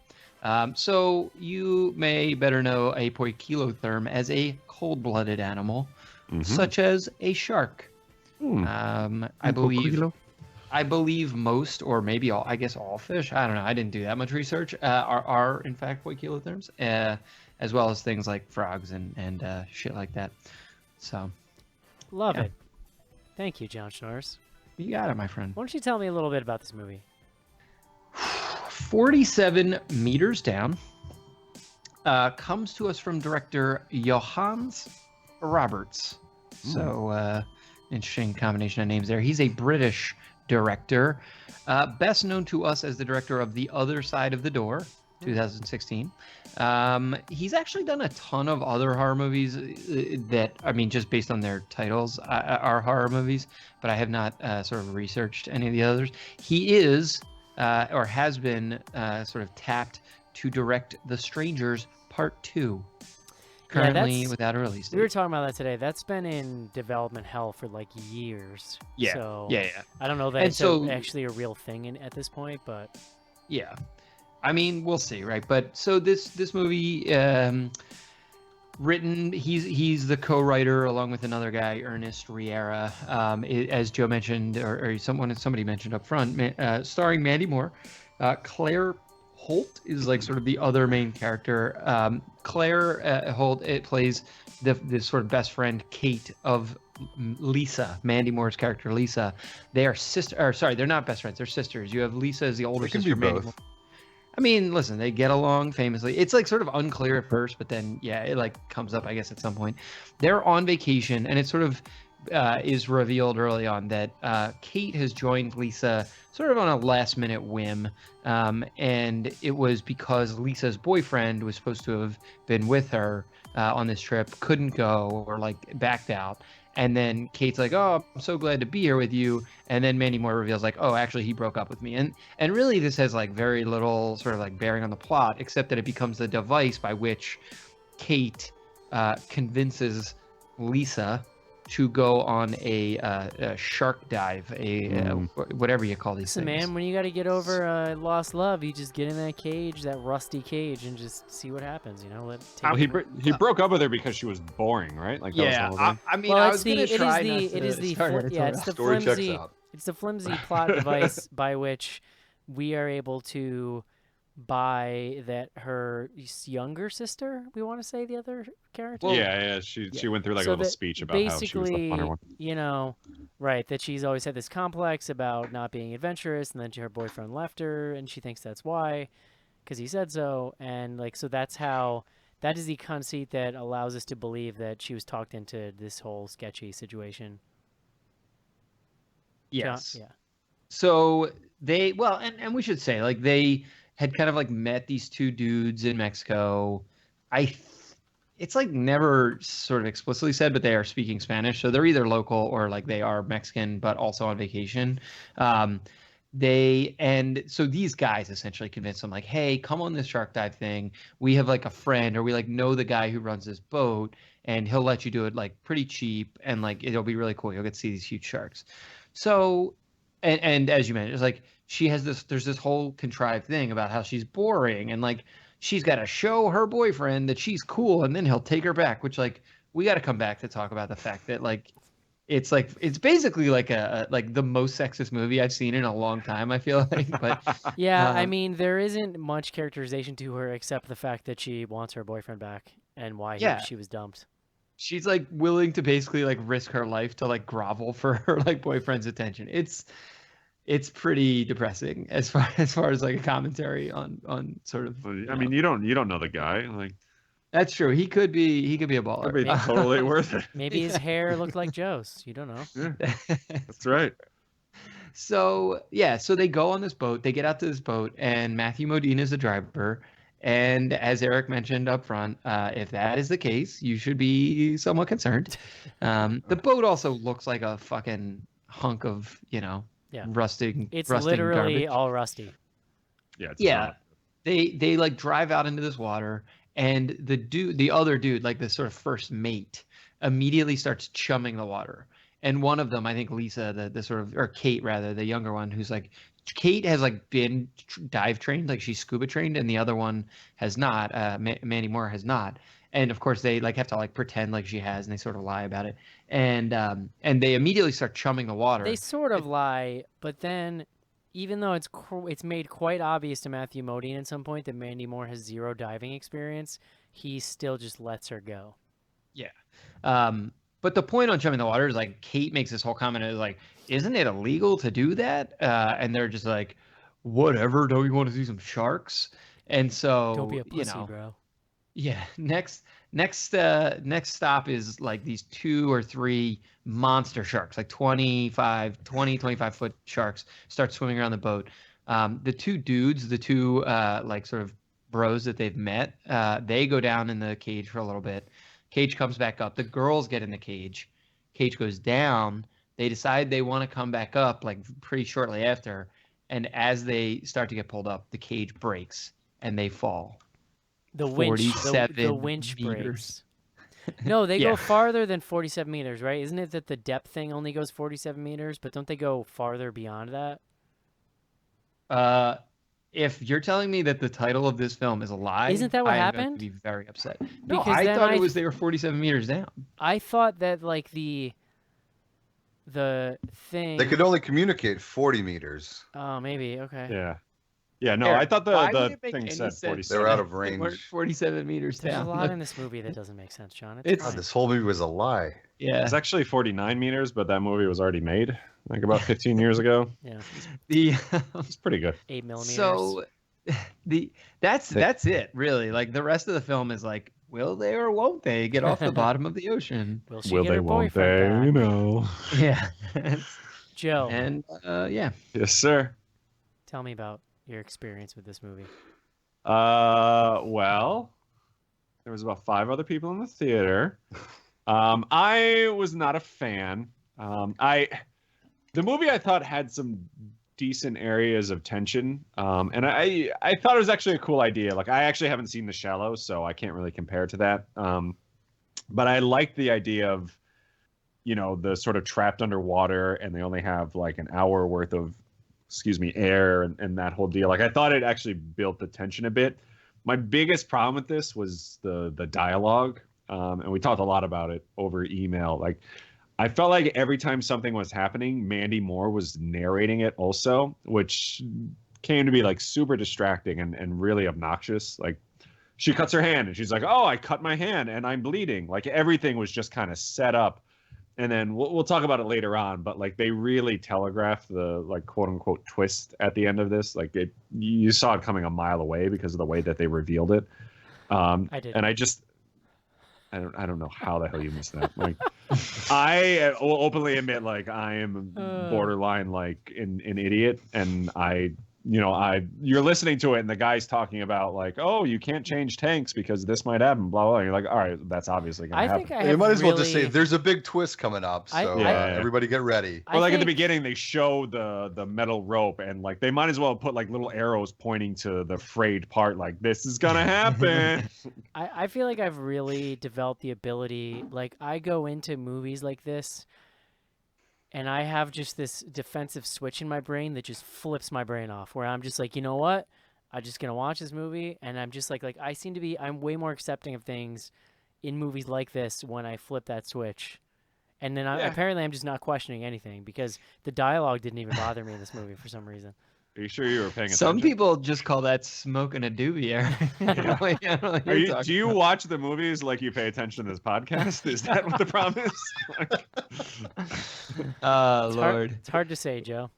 Speaker 5: So you may better know a poikilotherm as a cold-blooded animal, such as a shark. I believe most, or maybe all, I guess all fish, I don't know, I didn't do that much research, are in fact poikilotherms, as well as things like frogs and shit like that. So,
Speaker 2: Love it. Thank you, John Schnars.
Speaker 5: You got it, my friend.
Speaker 2: Why don't you tell me a little bit about this movie?
Speaker 5: 47 Meters Down comes to us from director Johannes Roberts. So, interesting combination of names there. He's a British director, best known to us as the director of The Other Side of the Door, 2016. He's actually done a ton of other horror movies that, I mean, just based on their titles, are horror movies, but I have not sort of researched any of the others. He is, or has been, sort of tapped to direct The Strangers Part 2. Currently without a release date.
Speaker 2: We were talking about that today. That's been in development hell for like years.
Speaker 5: Yeah.
Speaker 2: So
Speaker 5: Yeah.
Speaker 2: I don't know that it's actually a real thing at this point, but
Speaker 5: yeah. I mean, we'll see, right? But so this movie, written, he's the co-writer along with another guy, Ernest Riera, as Joe mentioned, or somebody mentioned up front, starring Mandy Moore. Claire Holt is like sort of the other main character. Claire Holt, it plays this sort of best friend Kate of Lisa, Mandy Moore's character Lisa. They are they're not best friends, they're sisters. You have Lisa as the older sister. Mandy Moore. I mean, listen, they get along famously. It's like sort of unclear at first, but then it like comes up, I guess, at some point. They're on vacation, and it's sort of is revealed early on that Kate has joined Lisa sort of on a last-minute whim, and it was because Lisa's boyfriend was supposed to have been with her on this trip, couldn't go or like backed out. And then Kate's like, "Oh, I'm so glad to be here with you." And then Mandy Moore reveals like, "Oh, actually, he broke up with me." And really, this has like very little sort of like bearing on the plot, except that it becomes the device by which Kate convinces Lisa to go on a shark dive, whatever you call these
Speaker 2: Listen,
Speaker 5: things.
Speaker 2: man, when you got to get over lost love, you just get in that cage, that rusty cage, and just see what happens. You know,
Speaker 3: Well, he broke up with her because she was boring, right? Like, that was the whole thing?
Speaker 5: I mean,
Speaker 2: well,
Speaker 5: I
Speaker 2: it's
Speaker 5: was
Speaker 2: the
Speaker 5: gonna
Speaker 2: it
Speaker 5: try
Speaker 2: is
Speaker 5: not
Speaker 2: the
Speaker 5: to
Speaker 2: it is the
Speaker 5: start
Speaker 2: fl- yeah, it's the
Speaker 4: Story checks
Speaker 2: flimsy
Speaker 4: out.
Speaker 2: it's the flimsy plot device by which we are able to buy that her younger sister, we want to say the other character.
Speaker 3: Yeah, she went through like a
Speaker 2: So
Speaker 3: little
Speaker 2: that
Speaker 3: speech about how she was the funner
Speaker 2: basically,
Speaker 3: one.
Speaker 2: you know, right, that she's always had this complex about not being adventurous, and then her boyfriend left her, and she thinks that's why, because he said so, and like so that is the conceit that allows us to believe that she was talked into this whole sketchy situation.
Speaker 5: Yes.
Speaker 2: Yeah.
Speaker 5: So and we should say like they had kind of like met these two dudes in Mexico. It's like never sort of explicitly said, but they are speaking Spanish, so they're either local or like they are Mexican, but also on vacation. So these guys essentially convinced them like, hey, come on this shark dive thing. We have like a friend, or we like know the guy who runs this boat, and he'll let you do it like pretty cheap, and like it'll be really cool. You'll get to see these huge sharks. So, and as you mentioned, it's like there's this whole contrived thing about how she's boring, and like she's got to show her boyfriend that she's cool, and then he'll take her back, which like we got to come back to talk about the fact that like it's basically like like the most sexist movie I've seen in a long time, I feel like. But
Speaker 2: Yeah, I mean, there isn't much characterization to her except the fact that she wants her boyfriend back and why she was dumped.
Speaker 5: she's like willing to basically like risk her life to like grovel for her like boyfriend's attention. It's pretty depressing as far as like a commentary on sort of.
Speaker 3: I mean, you don't know the guy. Like,
Speaker 5: That's true. He could be a baller.
Speaker 3: it'd be totally worth it.
Speaker 2: Maybe his hair looked like Joe's. You don't know.
Speaker 3: Yeah, that's right.
Speaker 5: So they go on this boat. They get out to this boat, and Matthew Modine is the driver. And as Eric mentioned up front, if that is the case, you should be somewhat concerned. The boat also looks like a fucking hunk of rusting.
Speaker 2: It's
Speaker 5: rusting
Speaker 2: literally
Speaker 5: garbage.
Speaker 2: all rusty.
Speaker 3: Yeah.
Speaker 5: They like drive out into this water, and the other dude, like the sort of first mate, immediately starts chumming the water. And one of them, I think Lisa, the sort of, or Kate rather, the younger one, who's like, Kate has like been dive trained, like she's scuba trained, and the other one has not. Mandy Moore has not. And of course they like have to like pretend like she has, and they sort of lie about it. And they immediately start chumming the water.
Speaker 2: They sort of lie, but then, even though it's made quite obvious to Matthew Modine at some point that Mandy Moore has zero diving experience, he still just lets her go.
Speaker 5: Yeah. But the point on chumming the water is like Kate makes this whole comment of like, isn't it illegal to do that? And they're just like, whatever. Don't you want to see some sharks? And so
Speaker 2: Don't be a pussy, bro.
Speaker 5: Yeah. Next stop is like these 2 or 3 monster sharks, like 25 foot sharks start swimming around the boat. The two dudes, like sort of bros that they've met, they go down in the cage for a little bit. Cage comes back up. The girls get in the cage. Cage goes down. They decide they want to come back up like pretty shortly after. And as they start to get pulled up, the cage breaks and they fall.
Speaker 2: The winch breaks. No, they go farther than 47 meters, right? Isn't it that the depth thing only goes 47 meters, but don't they go farther beyond that?
Speaker 5: If you're telling me that the title of this film is a lie,
Speaker 2: isn't that what
Speaker 5: I'm
Speaker 2: happened?
Speaker 5: going to be very upset. No,
Speaker 2: Because
Speaker 5: I
Speaker 2: then
Speaker 5: thought it was they were 47 meters down.
Speaker 2: I thought that like the thing.
Speaker 4: They could only communicate 40 meters.
Speaker 2: Oh, maybe okay.
Speaker 3: Yeah. No,
Speaker 5: Eric,
Speaker 3: I thought
Speaker 5: why would
Speaker 3: the
Speaker 5: it make
Speaker 3: thing
Speaker 5: any
Speaker 3: said
Speaker 5: sense?
Speaker 3: 47.
Speaker 4: They're out of
Speaker 5: They weren't
Speaker 4: range.
Speaker 5: 47 meters
Speaker 2: There's
Speaker 5: down.
Speaker 2: a lot in this movie that doesn't make sense, John.
Speaker 5: It's-
Speaker 4: God,
Speaker 2: fine.
Speaker 4: this whole movie was a lie.
Speaker 5: Yeah.
Speaker 3: It's actually 49 meters, but that movie was already made like about 15 years ago.
Speaker 2: Yeah,
Speaker 3: It's pretty good.
Speaker 2: 8 millimeters.
Speaker 5: So that's it really. Like the rest of the film is like will they or won't they get off the bottom of the ocean?
Speaker 2: Will she
Speaker 3: Will
Speaker 2: get
Speaker 3: they,
Speaker 2: her
Speaker 3: won't
Speaker 2: boyfriend
Speaker 3: they?
Speaker 2: back?
Speaker 3: You know.
Speaker 5: Yeah.
Speaker 2: Joe,
Speaker 5: And yeah.
Speaker 3: Yes, sir.
Speaker 2: tell me about your experience with this movie.
Speaker 3: Well, there was about 5 other people in the theater. I was not a fan. The movie I thought had some decent areas of tension, and I thought it was actually a cool idea. Like, I actually haven't seen The Shallow, so I can't really compare to that. But I liked the idea of, the sort of trapped underwater, and they only have like an hour worth of, air, and that whole deal. Like, I thought it actually built the tension a bit. My biggest problem with this was the dialogue, and we talked a lot about it over email. Like, I felt like every time something was happening, Mandy Moore was narrating it also, which came to be like super distracting and really obnoxious. Like, she cuts her hand and she's like, "Oh, I cut my hand and I'm bleeding." Like, everything was just kind of set up. And then we'll talk about it later on, but like, they really telegraphed the, like, quote unquote twist at the end of this. Like, you saw it coming a mile away because of the way that they revealed it.
Speaker 2: I did.
Speaker 3: And I don't know how the hell you missed that. Like, I will openly admit, like, I am borderline like an idiot, and you're listening to it, and the guy's talking about like, "Oh, you can't change tanks because this might happen," blah blah. And you're like, "All right, that's obviously gonna happen."
Speaker 4: You might as well just say there's a big twist coming up, so
Speaker 3: Yeah.
Speaker 4: everybody get ready.
Speaker 3: Or like at the beginning, they show the metal rope, and like they might as well put like little arrows pointing to the frayed part, like, this is gonna happen.
Speaker 2: I feel like I've really developed the ability, like, I go into movies like this and I have just this defensive switch in my brain that just flips my brain off, where I'm just like, you know what? I'm just gonna watch this movie, and I'm just like I'm way more accepting of things in movies like this when I flip that switch. And then apparently I'm just not questioning anything because the dialogue didn't even bother me in this movie for some reason.
Speaker 3: Are you sure you were paying attention?
Speaker 5: Some people just call that smoking a doobie.
Speaker 3: Do you watch the movies like you pay attention to this podcast? Is that what the problem is?
Speaker 5: Lord.
Speaker 2: It's hard to say, Joe.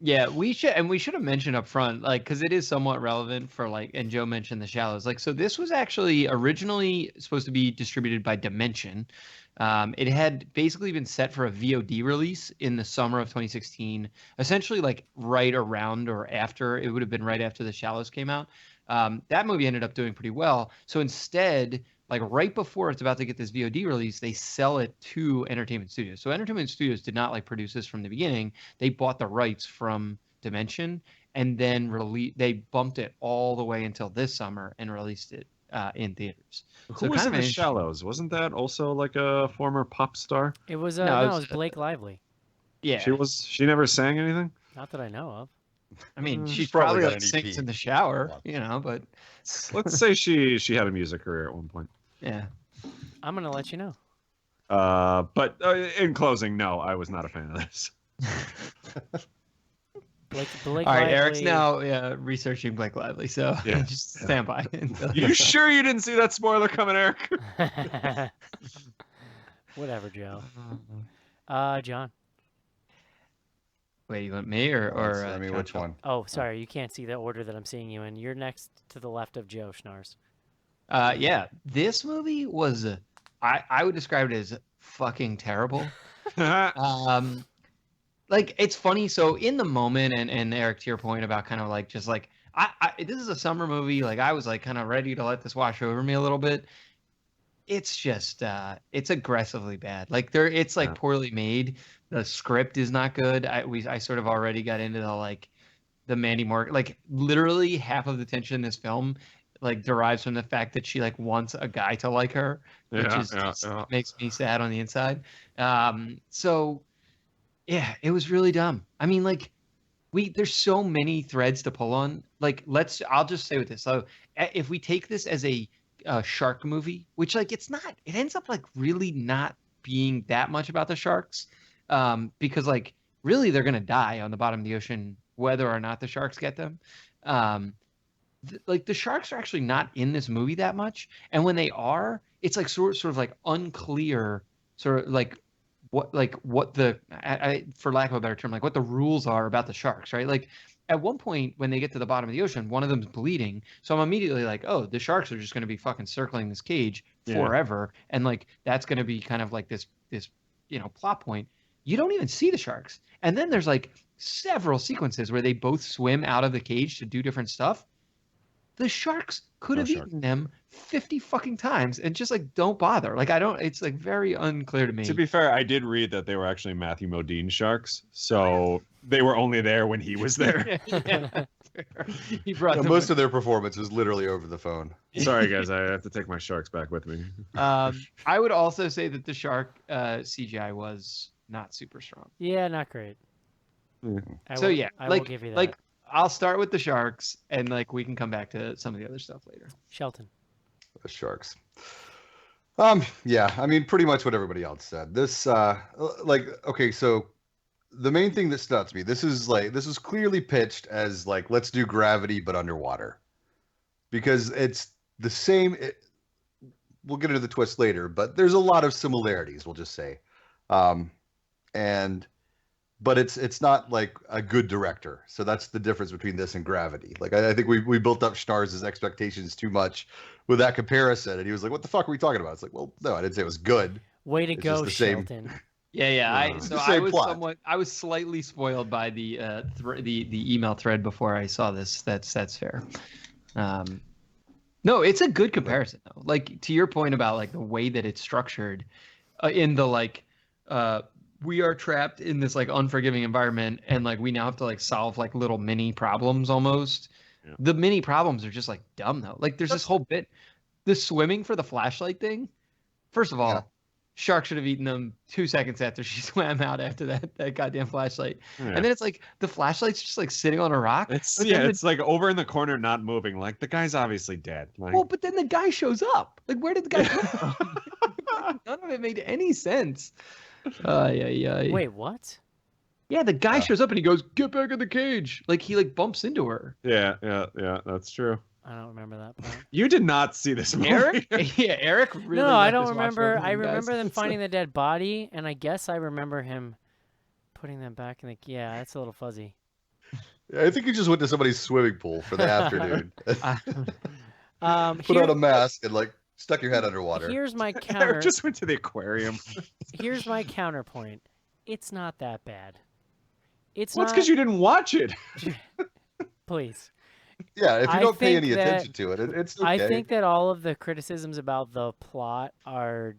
Speaker 5: Yeah, we should have mentioned up front, like, because it is somewhat relevant for, like, and Joe mentioned The Shallows. Like, so this was actually originally supposed to be distributed by Dimension. It had basically been set for a VOD release in the summer of 2016, essentially like right around or after, it would have been right after The Shallows came out. That movie ended up doing pretty well. So instead, like right before it's about to get this VOD release, they sell it to Entertainment Studios. So Entertainment Studios did not like produce this from the beginning. They bought the rights from Dimension and then they bumped it all the way until this summer and released it in theaters.
Speaker 3: Who was in The Shallows? Wasn't that also like a former pop star?
Speaker 2: It was
Speaker 5: it
Speaker 2: it was Blake Lively.
Speaker 5: Yeah.
Speaker 3: She never sang anything?
Speaker 2: Not that I know of.
Speaker 5: I mean, she's
Speaker 4: probably
Speaker 5: probably
Speaker 4: got
Speaker 5: like
Speaker 4: an
Speaker 5: sings
Speaker 4: EP.
Speaker 5: in the shower, but
Speaker 3: Let's say she had a music career at one point.
Speaker 5: yeah.
Speaker 2: I'm gonna let you know.
Speaker 3: But in closing, no, I was not a fan of this.
Speaker 2: Blake
Speaker 5: All right,
Speaker 2: Lively.
Speaker 5: Eric's now researching Blake Lively, so
Speaker 3: Yeah.
Speaker 5: just stand by.
Speaker 3: You sure you didn't see that spoiler coming, Eric?
Speaker 2: Whatever, Joe. John.
Speaker 5: Wait, you want me or
Speaker 4: I mean, which one?
Speaker 2: Oh, sorry, you can't see the order that I'm seeing you in. You're next to the left of Joe Schnars.
Speaker 5: Yeah, this movie was I would describe it as fucking terrible. Like, it's funny. So in the moment, and Eric, to your point about kind of like just like this is a summer movie. Like, I was like kind of ready to let this wash over me a little bit. It's just it's aggressively bad. Like, it's like poorly made. The script is not good. I sort of already got into the Mandy Moore, like literally half of the tension in this film like derives from the fact that she like wants a guy to like her, which makes me sad on the inside. So yeah, it was really dumb. I mean, like, there's so many threads to pull on. Like, I'll just say with this. So if we take this as a shark movie, which like it's not, it ends up like really not being that much about the sharks, because like really they're gonna die on the bottom of the ocean whether or not the sharks get them. Like the sharks are actually not in this movie that much, and when they are, it's like sort of like unclear, sort of like what the for lack of a better term, like what the rules are about the sharks, right? Like at one point when they get to the bottom of the ocean, one of them's bleeding. So I'm immediately like, oh, the sharks are just going to be fucking circling this cage forever, and like that's going to be kind of like this plot point. You don't even see the sharks, and then there's like several sequences where they both swim out of the cage to do different stuff. The sharks could have eaten them 50 fucking times and just like don't bother. Like it's like very unclear to me.
Speaker 3: To be fair, I did read that they were actually Matthew Modine sharks, so they were only there when he was there.
Speaker 5: He brought
Speaker 4: most of their performance was literally over the phone.
Speaker 3: Sorry guys, I have to take my sharks back with me.
Speaker 5: I would also say that the shark CGI was not super strong.
Speaker 2: Yeah, not great.
Speaker 5: I will give you that. Like I'll start with the sharks, and like we can come back to some of the other stuff later.
Speaker 2: Shelton.
Speaker 4: The sharks. Yeah, I mean, pretty much what everybody else said. This, okay, so the main thing that stood out to me, this is clearly pitched as like, let's do Gravity but underwater, because it's the same. We'll get into the twist later, but there's a lot of similarities. We'll just say, but it's not like a good director. So that's the difference between this and Gravity. Like I think we built up Stars' expectations too much with that comparison, and he was like, "What the fuck are we talking about?" It's like, well, no, I didn't say it was good.
Speaker 2: Way to go, Shelton.
Speaker 5: Yeah. I was slightly spoiled by the email thread before I saw this. That's fair. No, it's a good comparison though. Like to your point about like the way that it's structured, in the like. We are trapped in this like unforgiving environment, and like we now have to like solve like little mini problems almost. Yeah. The mini problems are just like dumb though. Like there's this whole bit, the swimming for the flashlight thing. First of all, shark should have eaten them 2 seconds after she swam out after that goddamn flashlight. Yeah. And then it's like the flashlight's just like sitting on a rock.
Speaker 3: It's like over in the corner, not moving. Like the guy's obviously dead. Like...
Speaker 5: Well, but then the guy shows up. Like where did the guy come from? None of it made any sense.
Speaker 2: Wait, what?
Speaker 5: Yeah, the guy shows up and he goes, "Get back in the cage!" Like he like bumps into her.
Speaker 3: Yeah, that's true.
Speaker 2: I don't remember that part.
Speaker 3: You did not see this movie.
Speaker 5: Eric? Yeah, Eric really.
Speaker 2: No, I don't remember. I remember them finding the dead body, and I guess I remember him putting them back in the. Yeah, that's a little fuzzy.
Speaker 4: Yeah, I think you just went to somebody's swimming pool for the afternoon. Put on a mask and like. Stuck your head underwater.
Speaker 2: Here's my counter.
Speaker 3: Just went to the aquarium.
Speaker 2: Here's my counterpoint. It's not that bad.
Speaker 3: It's because you didn't watch it.
Speaker 2: Please.
Speaker 4: Yeah, if you don't pay any attention to it, it's okay.
Speaker 2: I think that all of the criticisms about the plot are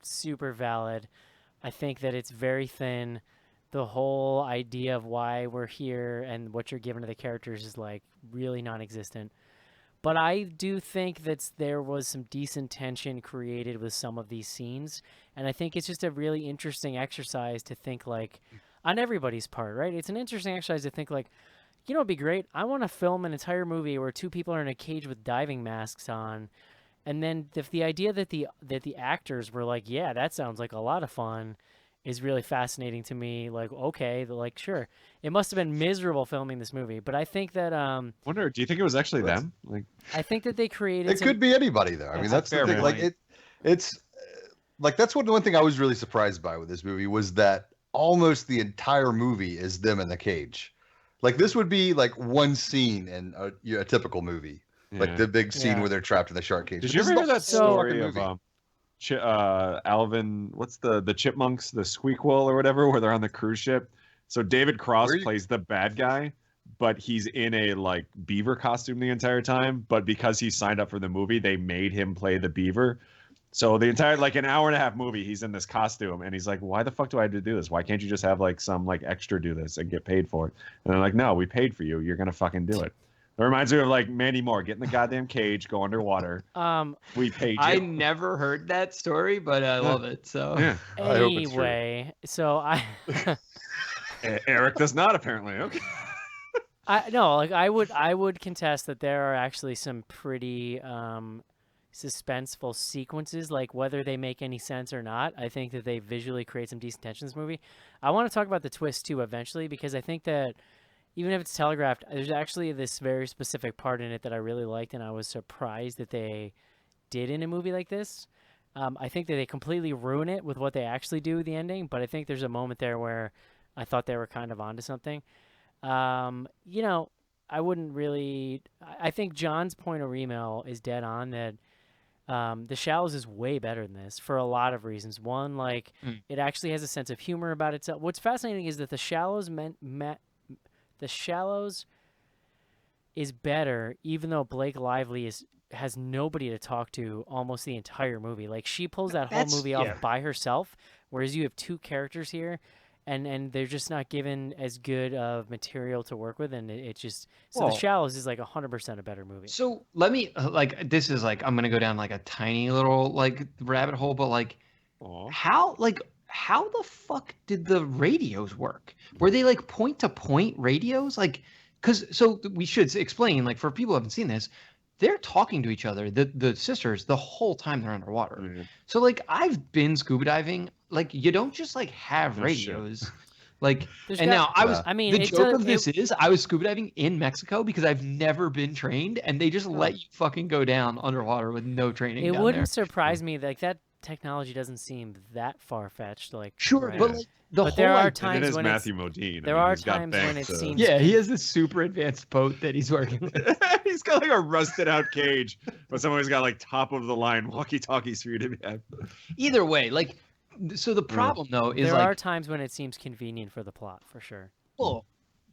Speaker 2: super valid. I think that it's very thin. The whole idea of why we're here and what you're given to the characters is like really non-existent. But I do think that there was some decent tension created with some of these scenes. And I think it's just a really interesting exercise to think, like, on everybody's part, right? It's an interesting exercise to think, like, you know what'd be great? I want to film an entire movie where two people are in a cage with diving masks on. And then if the idea that the actors were like, yeah, that sounds like a lot of fun, is really fascinating to me. Like, okay, like, sure. It must have been miserable filming this movie, but I think that
Speaker 3: wonder, do you think it was actually them? Like,
Speaker 2: I think that they created
Speaker 4: It could be anybody though. I mean, that's the thing. Like it's like that's one thing I was really surprised by with this movie was that almost the entire movie is them in the cage. Like this would be like one scene in a typical movie. Yeah. Like the big scene where they're trapped in the shark cage.
Speaker 3: Did you ever hear that story of Alvin, what's the Chipmunks, the Squeakquel or whatever, where they're on the cruise ship? So David Cross plays the bad guy, but he's in a like beaver costume the entire time. But because he signed up for the movie, they made him play the beaver. So the entire like an hour and a half movie, he's in this costume, and he's like, "Why the fuck do I have to do this? Why can't you just have like some like extra do this and get paid for it?" And they're like, "No, we paid for you. You're gonna fucking do it." It reminds me of like Mandy Moore, get in the goddamn cage, go underwater. We paid you.
Speaker 5: I never heard that story, but I love it. So
Speaker 3: yeah.
Speaker 2: Anyway, so
Speaker 3: Eric does not apparently. Okay.
Speaker 2: I would contest that there are actually some pretty suspenseful sequences, like whether they make any sense or not. I think that they visually create some decent tension in this movie. I want to talk about the twist too eventually, because I think that even if it's telegraphed, there's actually this very specific part in it that I really liked, and I was surprised that they did in a movie like this. I think that they completely ruin it with what they actually do at the ending, but I think there's a moment there where I thought they were kind of onto something. You know, I wouldn't really. I think John's point of email is dead on that. The Shallows is way better than this for a lot of reasons. One, like it actually has a sense of humor about itself. What's fascinating is that The Shallows The Shallows is better, even though Blake Lively has nobody to talk to almost the entire movie. Like she pulls that whole movie off by herself, whereas you have two characters here, and they're just not given as good of material to work with, and it just The Shallows is like 100% a better movie.
Speaker 5: So let me this is like I'm gonna go down like a tiny little like rabbit hole, but like how the fuck did the radios work? Were they like point to point radios? Like, we should explain, like, for people who haven't seen this, they're talking to each other, the sisters, the whole time they're underwater. Mm-hmm. So like I've been scuba diving, like you don't just like have radios. Like, the joke of this is I was scuba diving in Mexico because I've never been trained, and they just let you fucking go down underwater with no training.
Speaker 2: It wouldn't surprise me, like that technology doesn't seem that far fetched. Like
Speaker 5: sure, but like
Speaker 2: but there are times when
Speaker 3: Matthew Modine.
Speaker 2: There are times when it seems.
Speaker 5: Yeah, he has this super advanced boat that he's working with.
Speaker 3: He's got like a rusted out cage, but somebody's got like top of the line walkie-talkies for you to have.
Speaker 5: Either way, like. So the problem though is
Speaker 2: there are times when it seems convenient for the plot, for sure.
Speaker 5: Well,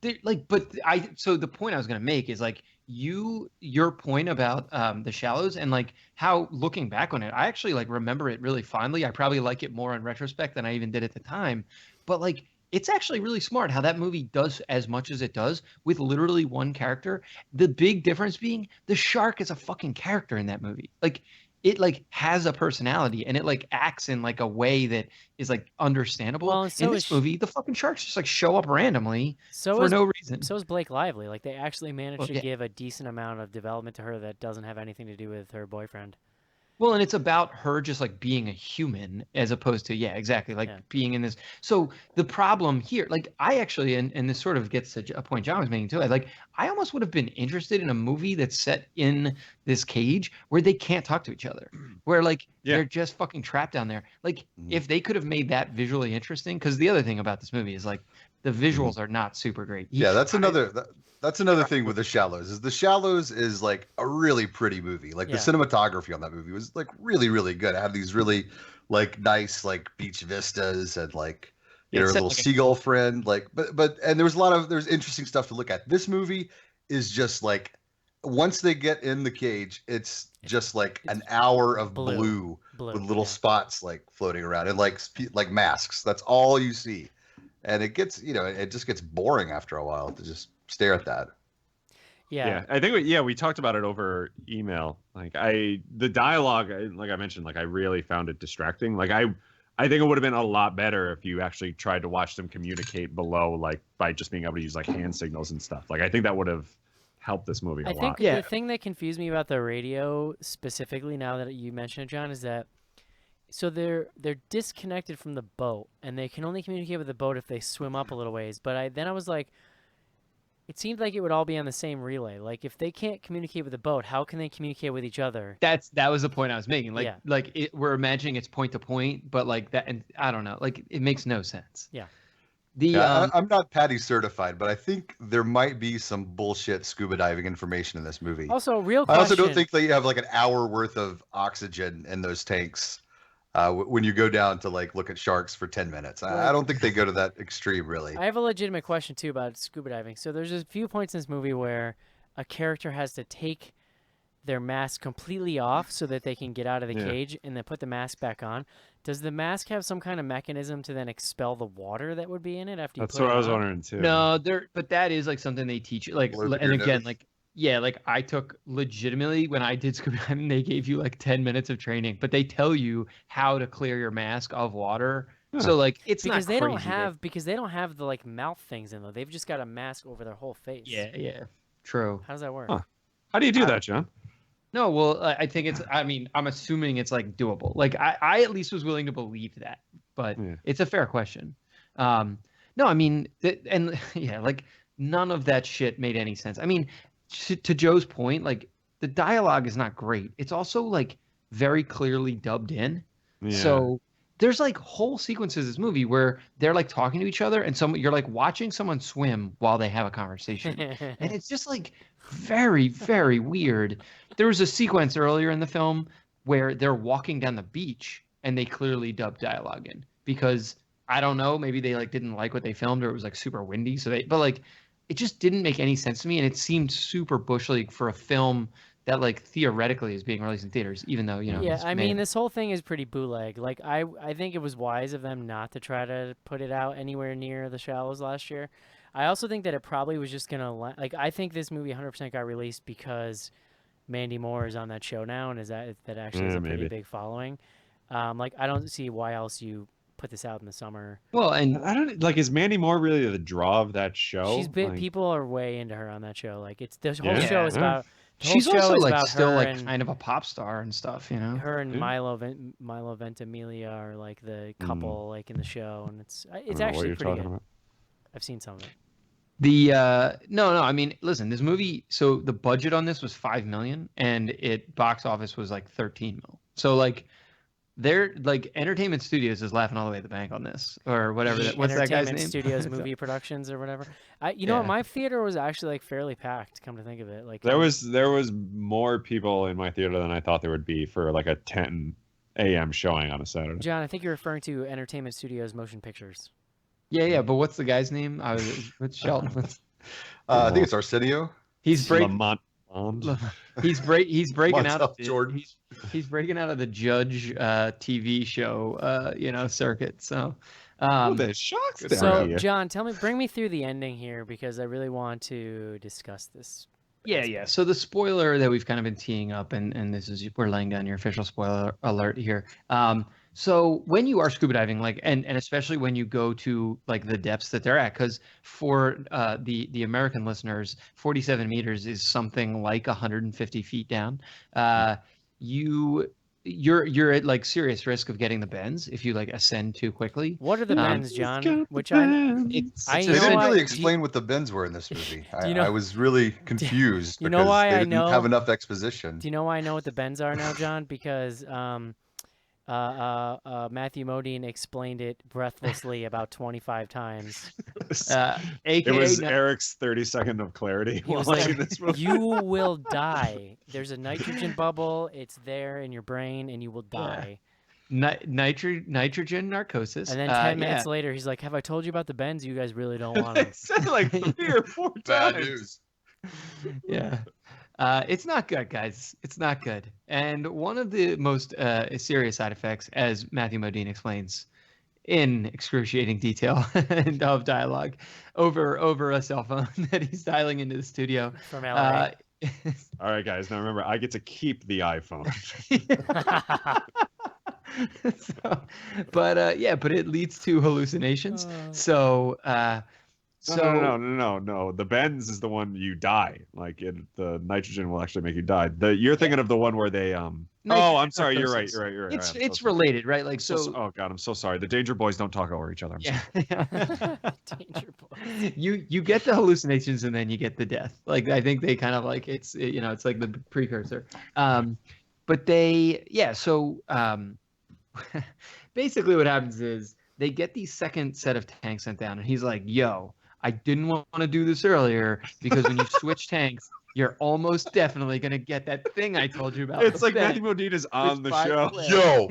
Speaker 5: so the point I was gonna make is like your point about The Shallows and like how looking back on it, I actually like remember it really fondly. I probably like it more in retrospect than I even did at the time. But like it's actually really smart how that movie does as much as it does with literally one character. The big difference being the shark is a fucking character in that movie. Like it like has a personality and it like acts in like a way that is like understandable.
Speaker 2: Well,
Speaker 5: in this movie, the fucking sharks just like show up randomly for no reason.
Speaker 2: So is Blake Lively. Like they actually managed to give a decent amount of development to her that doesn't have anything to do with her boyfriend.
Speaker 5: Well, and it's about her just like being a human as opposed to, exactly, like being in this. So the problem here, like I actually, and this sort of gets to a point John was making too, I almost would have been interested in a movie that's set in this cage where they can't talk to each other, where like they're just fucking trapped down there. Like if they could have made that visually interesting, because the other thing about this movie is like the visuals are not super great.
Speaker 4: That's another thing with The Shallows. Is The Shallows is like a really pretty movie. Like the cinematography on that movie was like really, really good. It had these really like nice like beach vistas and like your little seagull friend. Like, but and there's interesting stuff to look at. This movie is just like once they get in the cage, it's just like an hour of blue with little spots like floating around and like masks. That's all you see, and it gets it just gets boring after a while to just stare at that.
Speaker 2: Yeah,
Speaker 3: I think we talked about it over email. Like the dialogue, like I mentioned, like I really found it distracting. Like I think it would have been a lot better if you actually tried to watch them communicate below, like by just being able to use like hand signals and stuff. Like I think that would have helped this movie a lot.
Speaker 2: I think the thing that confused me about the radio specifically, now that you mention it, John, is that so they're disconnected from the boat and they can only communicate with the boat if they swim up a little ways. But then I was like, it seemed like it would all be on the same relay. Like if they can't communicate with the boat, how can they communicate with each other?
Speaker 5: That was the point I was making. Like we're imagining it's point to point, but like that, and I don't know, like it makes no sense.
Speaker 2: Yeah.
Speaker 4: I'm not PADI certified, but I think there might be some bullshit scuba diving information in this movie.
Speaker 2: Also, real question.
Speaker 4: I also don't think that you have like an hour worth of oxygen in those tanks when you go down to like look at sharks for 10 minutes. I don't think they go to that extreme, really.
Speaker 2: I have a legitimate question too about scuba diving. So there's a few points in this movie where a character has to take their mask completely off so that they can get out of the cage and then put the mask back on. Does the mask have some kind of mechanism to then expel the water that would be in it after you
Speaker 3: That's
Speaker 2: put it on?
Speaker 3: what I was wondering too.
Speaker 5: No, but that is like something they teach you. Like, and again, like, like I took legitimately when I did scuba diving, they gave you like 10 minutes of training, but they tell you how to clear your mask of water. Huh. So like it's
Speaker 2: because
Speaker 5: not
Speaker 2: they
Speaker 5: crazy,
Speaker 2: don't have the like mouth things in though. They've just got a mask over their whole face.
Speaker 5: Yeah, true.
Speaker 2: How does that work?
Speaker 3: Huh. How do you do that, John?
Speaker 5: No, well, I think I'm assuming it's like doable. Like I at least was willing to believe that, but it's a fair question. No, I mean, like none of that shit made any sense. I mean, to Joe's point, like the dialogue is not great. It's also like very clearly dubbed in. Yeah. So there's like whole sequences in this movie where they're like talking to each other, and you're like watching someone swim while they have a conversation, and it's just like very, very weird. There was a sequence earlier in the film where they're walking down the beach and they clearly dubbed dialogue in because I don't know, maybe they like didn't like what they filmed or it was like super windy, but like it just didn't make any sense to me, and it seemed super bush league for a film that like theoretically is being released in theaters, even though
Speaker 2: Yeah, I mean, this whole thing is pretty bootleg. Like, I think it was wise of them not to try to put it out anywhere near The Shallows last year. I also think that it probably was just gonna like. I think this movie 100% got released because Mandy Moore is on that show now, and that actually is a pretty big following. Like, I don't see why else you put this out in the summer.
Speaker 5: Well, and
Speaker 3: I don't like. Is Mandy Moore really the draw of that show?
Speaker 2: She's been people are way into her on that show. Like, it's the whole
Speaker 3: Yeah.
Speaker 2: show is
Speaker 3: Yeah.
Speaker 2: about.
Speaker 5: she's also like
Speaker 2: about
Speaker 5: still
Speaker 2: her
Speaker 5: like
Speaker 2: and,
Speaker 5: kind of a pop star and stuff, you know.
Speaker 2: her and
Speaker 3: Yeah.
Speaker 2: Milo Ventimiglia are like the couple like in the show, and it's
Speaker 3: I don't know what
Speaker 2: actually
Speaker 3: you're
Speaker 2: pretty
Speaker 3: talking
Speaker 2: good.
Speaker 3: about.
Speaker 2: I've seen some of it.
Speaker 5: The no, I mean, listen, this movie. So the budget on this was $5 million, and it box office was like 13 mil. So like, they're like Entertainment Studios is laughing all the way to the bank on this, or whatever. What's that guy's
Speaker 2: Entertainment
Speaker 5: name?
Speaker 2: Studios Movie Productions or whatever. You know what?
Speaker 5: Yeah.
Speaker 2: My theater was actually like fairly packed. Come to think of it, like
Speaker 3: There was more people in my theater than I thought there would be for like a 10 a.m. showing on a Saturday.
Speaker 2: John, I think you're referring to Entertainment Studios Motion Pictures.
Speaker 5: Yeah, but what's the guy's name? What's Shelton?
Speaker 4: I think it's Arsenio.
Speaker 5: He's breaking.
Speaker 3: Lamont Bond.
Speaker 5: He's breaking out of
Speaker 4: Montel Jordan.
Speaker 5: he's breaking out of the Judge TV show circuit. So
Speaker 3: The shocks down
Speaker 2: So,
Speaker 3: here.
Speaker 2: John, bring me through the ending here because I really want to discuss this.
Speaker 5: yeah. So the spoiler that we've kind of been teeing up, and this is we're laying down your official spoiler alert here. So when you are scuba diving, like, and especially when you go to like the depths that they're at, because for the American listeners, 47 meters is something like 150 feet down. You're at like serious risk of getting the bends if you like ascend too quickly.
Speaker 2: What are the bends, John? Which
Speaker 5: They
Speaker 4: They didn't really explain what the bends were in this movie. I was really confused
Speaker 2: you know
Speaker 4: because
Speaker 2: why
Speaker 4: they
Speaker 2: I
Speaker 4: didn't
Speaker 2: know?
Speaker 4: have enough exposition.
Speaker 2: Do you know why I know what the bends are now, John? Because Matthew Modine explained it breathlessly about 25 times.
Speaker 3: It was Eric's 30-second of clarity
Speaker 2: He
Speaker 3: while
Speaker 2: was
Speaker 3: watching
Speaker 2: like,
Speaker 3: this movie.
Speaker 2: "You will die. There's a nitrogen bubble. It's there in your brain, and you will die."
Speaker 5: Nitrogen narcosis.
Speaker 2: And then 10 minutes later, he's like, "Have I told you about the bends? You guys really don't want them."
Speaker 3: They said it like 3 or 4
Speaker 4: Bad
Speaker 3: times.
Speaker 4: news.
Speaker 5: Yeah. It's not good, guys. It's not good. And one of the most serious side effects, as Matthew Modine explains in excruciating detail of dialogue over a cell phone that he's dialing into the studio.
Speaker 2: From LA.
Speaker 3: All right, guys. Now remember, I get to keep the iPhone.
Speaker 5: But it leads to hallucinations.
Speaker 3: No. The bends is the one you die. Like the nitrogen will actually make you die. You're thinking of the one where they Oh, I'm sorry. You're right.
Speaker 5: It's related, right? Like so.
Speaker 3: Oh God, I'm so sorry. The Danger Boys don't talk over each other.
Speaker 5: Yeah.
Speaker 2: Danger Boy.
Speaker 5: You get the hallucinations and then you get the death. Like I think they kind of like it's like the precursor. But basically what happens is they get the second set of tanks sent down, and he's like, "Yo, I didn't want to do this earlier because when you switch tanks, you're almost definitely gonna get that thing I told you about."
Speaker 3: It's like Matthew Modine is on the show.
Speaker 4: Yo,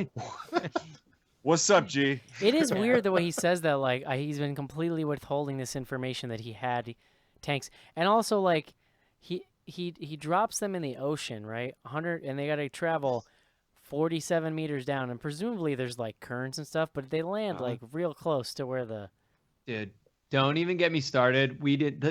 Speaker 3: what's up, G?
Speaker 2: It is weird the way he says that. Like he's been completely withholding this information that he had tanks, and also like he drops them in the ocean, right? 100, and they got to travel 47 meters down, and presumably there's like currents and stuff, but they land like real close to where the
Speaker 5: Dude, don't even get me started.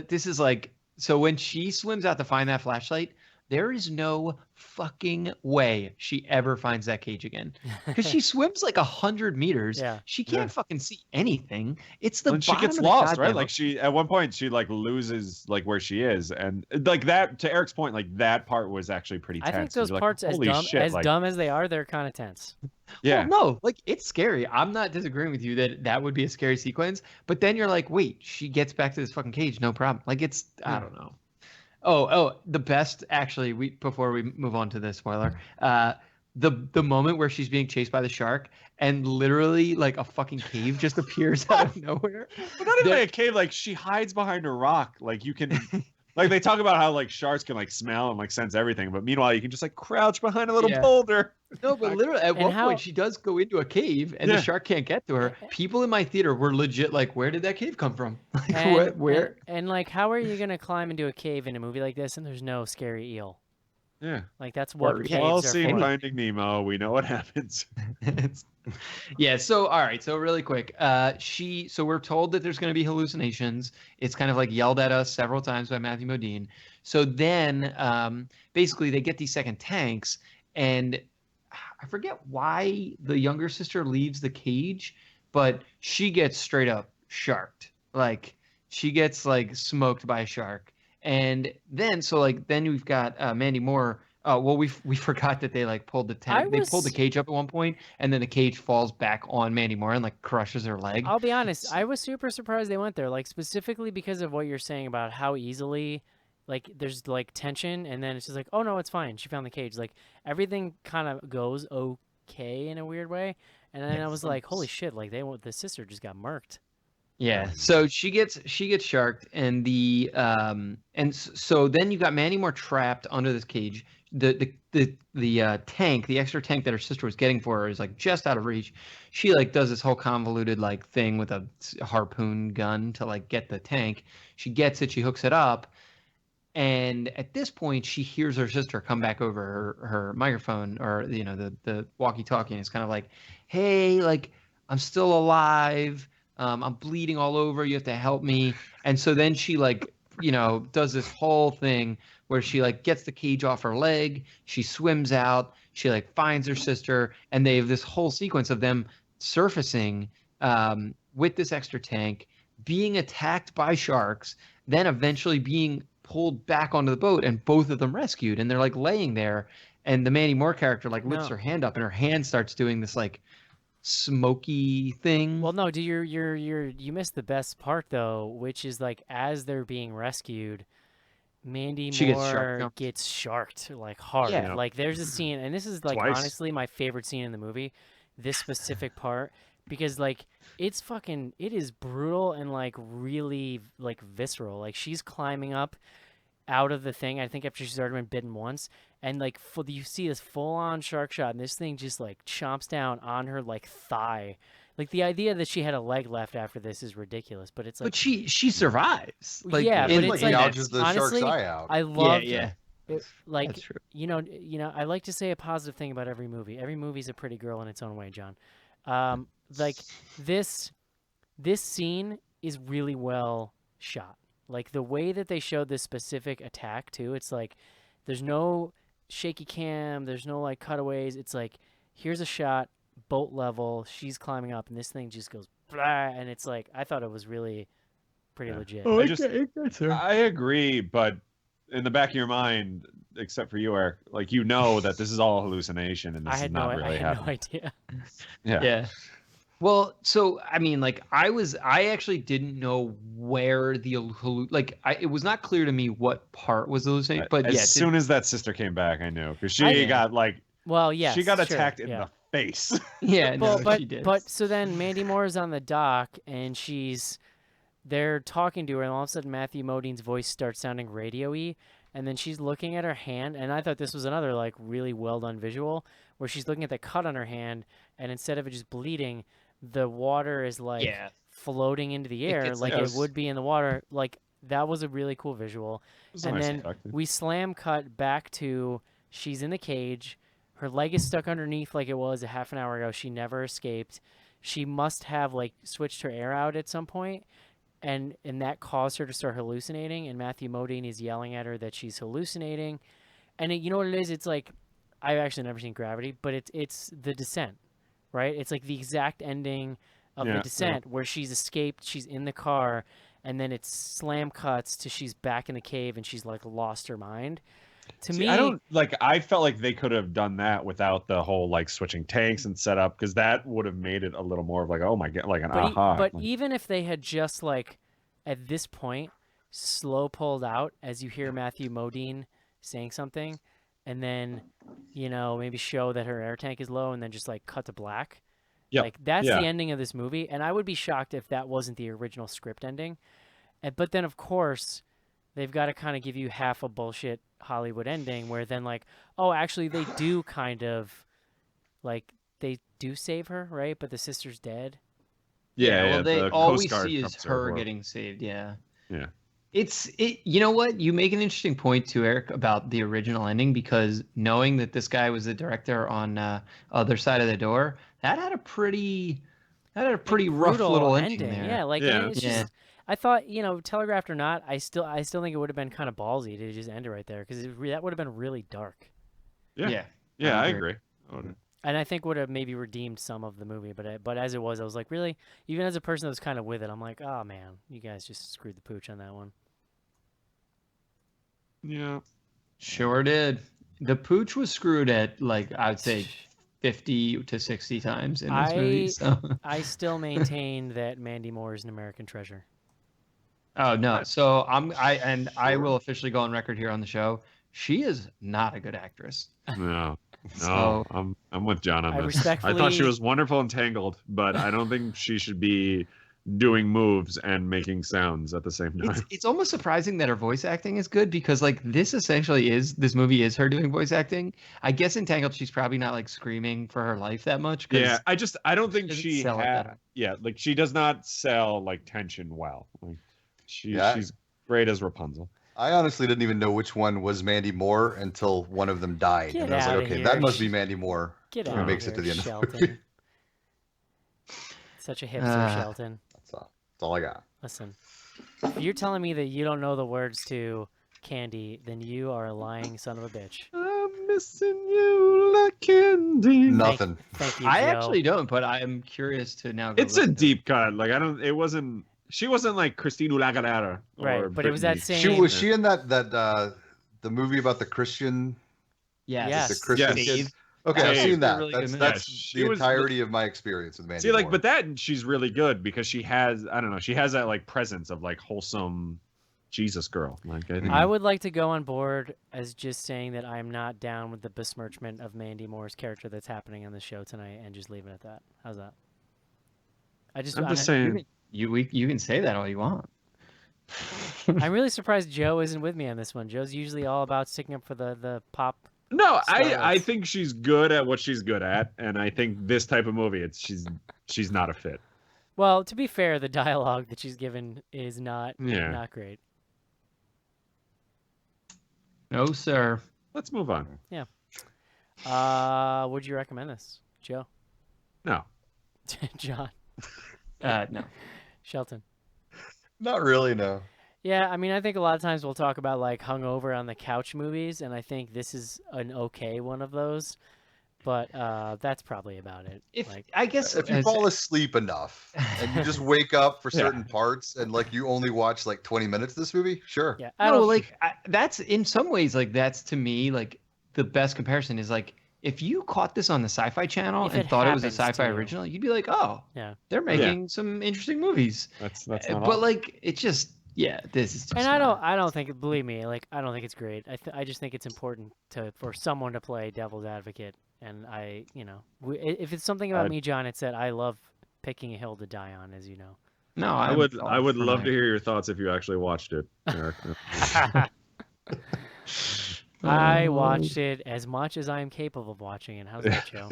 Speaker 5: This is like, so when she swims out to find that flashlight, there is no fucking way she ever finds that cage again. Because she swims like 100 meters.
Speaker 2: Yeah.
Speaker 5: She can't fucking see anything. It's the
Speaker 3: And she
Speaker 5: bottom
Speaker 3: gets
Speaker 5: of the
Speaker 3: lost, right?
Speaker 5: goddamn
Speaker 3: Like she at one point she like loses like where she is, and like that. To Eric's point, like that part was actually pretty
Speaker 2: I
Speaker 3: tense.
Speaker 2: think those
Speaker 3: 'cause you're like,
Speaker 2: parts, as
Speaker 3: holy shit, like,
Speaker 2: dumb as they are, they're kind of tense.
Speaker 3: yeah.
Speaker 5: Well, no, like it's scary. I'm not disagreeing with you that would be a scary sequence. But then you're like, wait, she gets back to this fucking cage, no problem. Like it's, I don't know. Oh, the best actually. Before we move on to the spoiler, the moment where she's being chased by the shark and literally like a fucking cave just appears out of nowhere.
Speaker 3: But not even a cave. Like she hides behind a rock. Like you can, like they talk about how like sharks can like smell and like sense everything, but meanwhile you can just like crouch behind a little boulder.
Speaker 5: No, but literally at one point she does go into a cave and the shark can't get to her. People in my theater were legit like, where did that cave come from? Like, where?
Speaker 2: And like, how are you gonna climb into a cave in a movie like this and there's no scary eel?
Speaker 3: Yeah,
Speaker 2: like that's what caves
Speaker 3: all
Speaker 2: are
Speaker 3: seen
Speaker 2: for.
Speaker 3: Finding Nemo. We know what happens.
Speaker 5: Yeah. So all right. So really quick, so we're told that there's going to be hallucinations. It's kind of like yelled at us several times by Matthew Modine. So then, basically, they get these second tanks, and I forget why the younger sister leaves the cage, but she gets straight up sharked. Like she gets like smoked by a shark. And then, then we've got Mandy Moore. Well, we forgot that they like pulled the tank. They pulled the cage up at one point, and then the cage falls back on Mandy Moore and like crushes her leg.
Speaker 2: I'll be honest, I was super surprised they went there, like specifically because of what you're saying about how easily, like there's like tension, and then it's just like, oh no, it's fine. She found the cage. Like everything kind of goes okay in a weird way, and then I was like, holy shit, like the sister just got murked.
Speaker 5: Yeah, so she gets sharked, and so then you got Mandy Moore trapped under this cage. The tank, the extra tank that her sister was getting for her, is like just out of reach. She like does this whole convoluted like thing with a harpoon gun to like get the tank. She gets it, she hooks it up, and at this point she hears her sister come back over her microphone, or the walkie-talkie, and it's kind of like, hey, like I'm still alive. I'm bleeding all over. You have to help me. And so then she like, does this whole thing where she like gets the cage off her leg. She swims out. She like finds her sister, and they have this whole sequence of them surfacing with this extra tank, being attacked by sharks, then eventually being pulled back onto the boat, and both of them rescued. And they're like laying there, and the Mandy Moore character like lifts her hand up, and her hand starts doing this like smoky thing.
Speaker 2: Well, no, you missed the best part though, which is like as they're being rescued, Mandy Moore gets sharked like hard. Yeah. Like there's a scene, and this is like honestly my favorite scene in the movie, this specific part, because like it is brutal and like really like visceral. Like she's climbing up out of the thing, I think after she's already been bitten once, and like you see this full-on shark shot, and this thing just like chomps down on her like thigh. Like the idea that she had a leg left after this is ridiculous, but it's like,
Speaker 5: but she survives.
Speaker 2: Like, yeah, but it's like
Speaker 4: gouges the honestly, shark's eye out.
Speaker 2: I love
Speaker 5: it.
Speaker 2: Like that's true. I like to say a positive thing about every movie. Every movie's a pretty girl in its own way, John. Like this scene is really well shot. Like the way that they showed this specific attack too, it's like there's no shaky cam, there's no like cutaways. It's like here's a shot, boat level, she's climbing up, and this thing just goes blah, and it's like I thought it was really pretty legit.
Speaker 3: Oh, I agree, but in the back of your mind, except for you, Eric, like that this is all hallucination and this is not really happening.
Speaker 2: I had no idea.
Speaker 5: Yeah. Well, so I mean, like I actually didn't know where it was not clear to me what part was hallucinating. But
Speaker 3: as soon as that sister came back, I knew, because she got like, she got attacked in the face.
Speaker 5: Yeah,
Speaker 2: but
Speaker 5: she did.
Speaker 2: But so then Mandy Moore is on the dock, and they're talking to her, and all of a sudden Matthew Modine's voice starts sounding radio-y, and then she's looking at her hand, and I thought this was another like really well done visual where she's looking at the cut on her hand, and instead of it just bleeding, the water is like floating into the air like it would be in the water. Like that was a really cool visual. And then we slam cut back to she's in the cage. Her leg is stuck underneath like it was a half an hour ago. She never escaped. She must have like switched her air out at some point, and that caused her to start hallucinating. And Matthew Modine is yelling at her that she's hallucinating. And you know what it is? It's like I've actually never seen Gravity, but it's The Descent. Right? It's like the exact ending of The Descent where she's escaped, she's in the car, and then it slam cuts to she's back in the cave and she's like lost her mind. To me,
Speaker 3: I felt like they could have done that without the whole like switching tanks and setup, because that would have made it a little more of like, oh my god, like an aha.
Speaker 2: But even if they had just like at this point slow pulled out as you hear Matthew Modine saying something, and then you know, maybe show that her air tank is low and then just like cut to black.
Speaker 3: Yep.
Speaker 2: Like that's
Speaker 3: Yeah.
Speaker 2: the ending of this movie, and I would be shocked if that wasn't the original script ending. But then of course, they've got to kind of give you half a bullshit Hollywood ending where then like, oh, actually they do kind of like they do save her, right? But the sister's dead.
Speaker 5: Well,
Speaker 3: the
Speaker 5: all we
Speaker 3: Coast Guard
Speaker 5: see is
Speaker 3: comes
Speaker 5: her
Speaker 3: over.
Speaker 5: getting saved. Yeah.
Speaker 3: Yeah.
Speaker 5: You know what? You make an interesting point too, Eric, about the original ending, because knowing that this guy was the director on Other Side of the Door, that had a pretty rough
Speaker 2: Brutal
Speaker 5: little ending there.
Speaker 2: Yeah, like
Speaker 3: Yeah.
Speaker 2: and it's just I thought, you know, telegraphed or not, I still think it would have been kind of ballsy to just end it right there because that would have been really dark.
Speaker 3: Yeah. I agree.
Speaker 2: And I think would have maybe redeemed some of the movie, but as it was, I was like, really? Even as a person that was kind of with it, I'm like, oh man, you guys just screwed the pooch on that one.
Speaker 3: Yeah.
Speaker 5: Sure did. The pooch was screwed at, like, I would say 50 to 60 times in this movie. So.
Speaker 2: I still maintain that Mandy Moore is an American treasure.
Speaker 5: Oh no! So I will officially go on record here on the show. She is not a good actress.
Speaker 3: No.
Speaker 5: So-
Speaker 3: I'm with John on
Speaker 2: I
Speaker 3: this. I thought she
Speaker 2: respectfully-
Speaker 3: was wonderful and Tangled, but I don't think she should be doing moves and making sounds at the same time.
Speaker 5: It's almost surprising that her voice acting is good, because like this movie is her doing voice acting. I guess in Tangled she's probably not like screaming for her life that much.
Speaker 3: Yeah, I don't think
Speaker 5: doesn't
Speaker 3: she
Speaker 5: sell it that
Speaker 3: had. Like she does not sell like tension well. Like
Speaker 4: Yeah.
Speaker 3: she's great as Rapunzel.
Speaker 4: I honestly didn't even know which one was Mandy Moore until one of them died.
Speaker 2: Get
Speaker 4: and I was
Speaker 2: outta
Speaker 4: like, okay,
Speaker 2: here.
Speaker 4: that must be Mandy Moore.
Speaker 2: Get
Speaker 4: who
Speaker 2: out of
Speaker 4: makes
Speaker 2: here,
Speaker 4: it to the end of the
Speaker 2: Shelton.
Speaker 4: movie.
Speaker 2: Such a hipster, Shelton.
Speaker 4: That's all I got.
Speaker 2: Listen, if you're telling me that you don't know the words to Candy, then you are a lying son of a bitch.
Speaker 3: I'm missing you like candy.
Speaker 4: Nothing.
Speaker 2: Thank you,
Speaker 5: I
Speaker 2: Joe.
Speaker 5: actually don't, but I am curious to now. Go
Speaker 3: It's a
Speaker 5: listen to it.
Speaker 3: deep cut. Like she wasn't like Christina Aguilera.
Speaker 2: Right,
Speaker 3: or
Speaker 2: but it was that
Speaker 3: Britney.
Speaker 2: same-
Speaker 4: Was she in that the movie about the Christian?
Speaker 2: Yes.
Speaker 4: The Christian
Speaker 3: Yes.
Speaker 4: kid? Okay,
Speaker 5: Yeah,
Speaker 4: I've
Speaker 5: it's
Speaker 4: seen
Speaker 5: a
Speaker 4: that.
Speaker 5: really good movie.
Speaker 4: That's
Speaker 3: Yeah, she
Speaker 4: the
Speaker 3: was-
Speaker 4: entirety of my experience with Mandy
Speaker 3: See, like,
Speaker 4: Moore.
Speaker 3: but that she's really good because she has, I don't know, she has that like presence of like wholesome Jesus girl. Like, I think
Speaker 2: I would like to go on board as just saying that I'm not down with the besmirchment of Mandy Moore's character that's happening on the show tonight, and just leave it at that. How's that?
Speaker 3: I'm just saying.
Speaker 5: You can say that all you want.
Speaker 2: I'm really surprised Joe isn't with me on this one. Joe's usually all about sticking up for the pop.
Speaker 3: No, I
Speaker 2: Starlights.
Speaker 3: think she's good at what she's good at, and I think this type of movie, she's not a fit.
Speaker 2: Well, to be fair, the dialogue that she's given is not great.
Speaker 5: No, sir.
Speaker 3: Let's move on.
Speaker 2: Would you recommend this, Joe?
Speaker 3: No.
Speaker 2: John?
Speaker 5: No.
Speaker 2: Shelton?
Speaker 4: Not really, no.
Speaker 2: Yeah, I mean, I think a lot of times we'll talk about like hungover on the couch movies, and I think this is an okay one of those. But that's probably about it.
Speaker 5: I guess
Speaker 4: If you fall asleep enough and you just wake up for certain parts and like you only watch like 20 minutes of this movie, sure.
Speaker 2: Yeah,
Speaker 5: that's in some ways like that's to me like the best comparison is like if you caught this on the Sci-Fi Channel
Speaker 2: If
Speaker 5: and
Speaker 2: it
Speaker 5: thought it was a
Speaker 2: happens to
Speaker 5: sci-fi
Speaker 2: you.
Speaker 5: original, you'd be like, oh,
Speaker 2: yeah.
Speaker 5: they're making some interesting movies.
Speaker 3: That's not
Speaker 5: But
Speaker 3: all.
Speaker 5: like it just this is just
Speaker 2: And
Speaker 5: not-
Speaker 2: I don't think, believe me, like I don't think it's great. I just think it's important for someone to play devil's advocate. And if it's something about me, John, it's that I love picking a hill to die on, as you know.
Speaker 5: No,
Speaker 3: I would love to hear your thoughts if you actually watched it, Eric.
Speaker 2: I watched it as much as I am capable of watching it. How's that, Joe?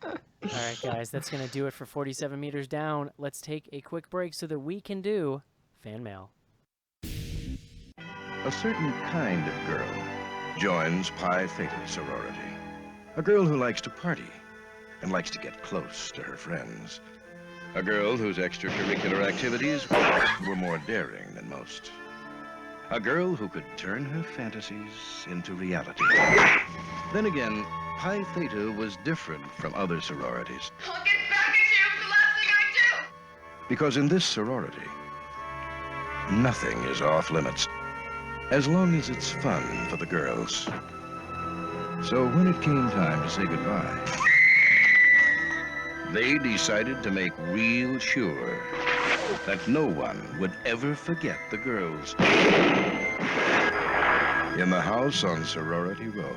Speaker 2: All right, guys, that's going to do it for 47 meters down. Let's take a quick break so that we can do fan mail.
Speaker 7: A certain kind of girl joins Pi Theta sorority. A girl who likes to party and likes to get close to her friends. A girl whose extracurricular activities were more daring than most. A girl who could turn her fantasies into reality. Then again, Pi Theta was different from other sororities.
Speaker 8: I'll get back at you for the last thing I do!
Speaker 7: Because in this sorority, nothing is off limits, as long as it's fun for the girls. So when it came time to say goodbye, they decided to make real sure that no one would ever forget the girls in the house on Sorority Row.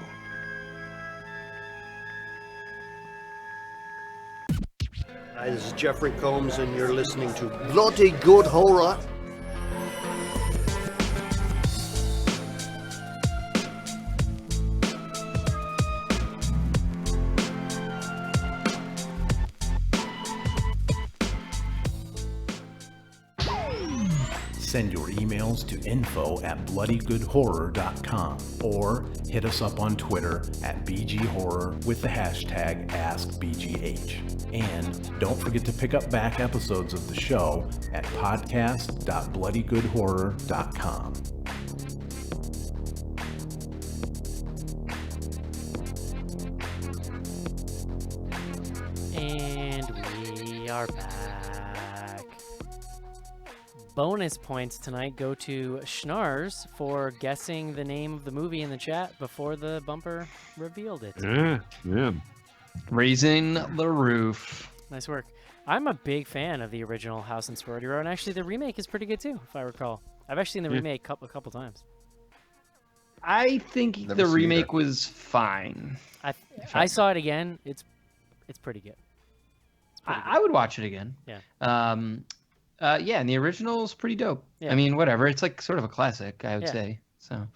Speaker 9: Hi, this is Jeffrey Combs, and you're listening to Bloody Good Horror.
Speaker 1: Send your emails to info@bloodygoodhorror.com or hit us up on Twitter at BGHorror with the hashtag AskBGH. And don't forget to pick up back episodes of the show at podcast.bloodygoodhorror.com.
Speaker 2: And we are back. Bonus points tonight go to Schnars for guessing the name of the movie in the chat before the bumper revealed it.
Speaker 3: Yeah.
Speaker 5: Raising the roof.
Speaker 2: Nice work. I'm a big fan of the original House and Sorority Row, and actually the remake is pretty good too, if I recall. I've actually seen the remake a couple times.
Speaker 5: I think
Speaker 4: Never
Speaker 5: the
Speaker 4: seen
Speaker 5: remake
Speaker 4: it.
Speaker 5: was fine.
Speaker 2: I saw it again. It's pretty good.
Speaker 5: I would watch it again.
Speaker 2: Yeah.
Speaker 5: Yeah, and the original's pretty dope.
Speaker 2: Yeah.
Speaker 5: I mean, whatever. It's like sort of a classic, I would
Speaker 2: Yeah.
Speaker 5: say. So.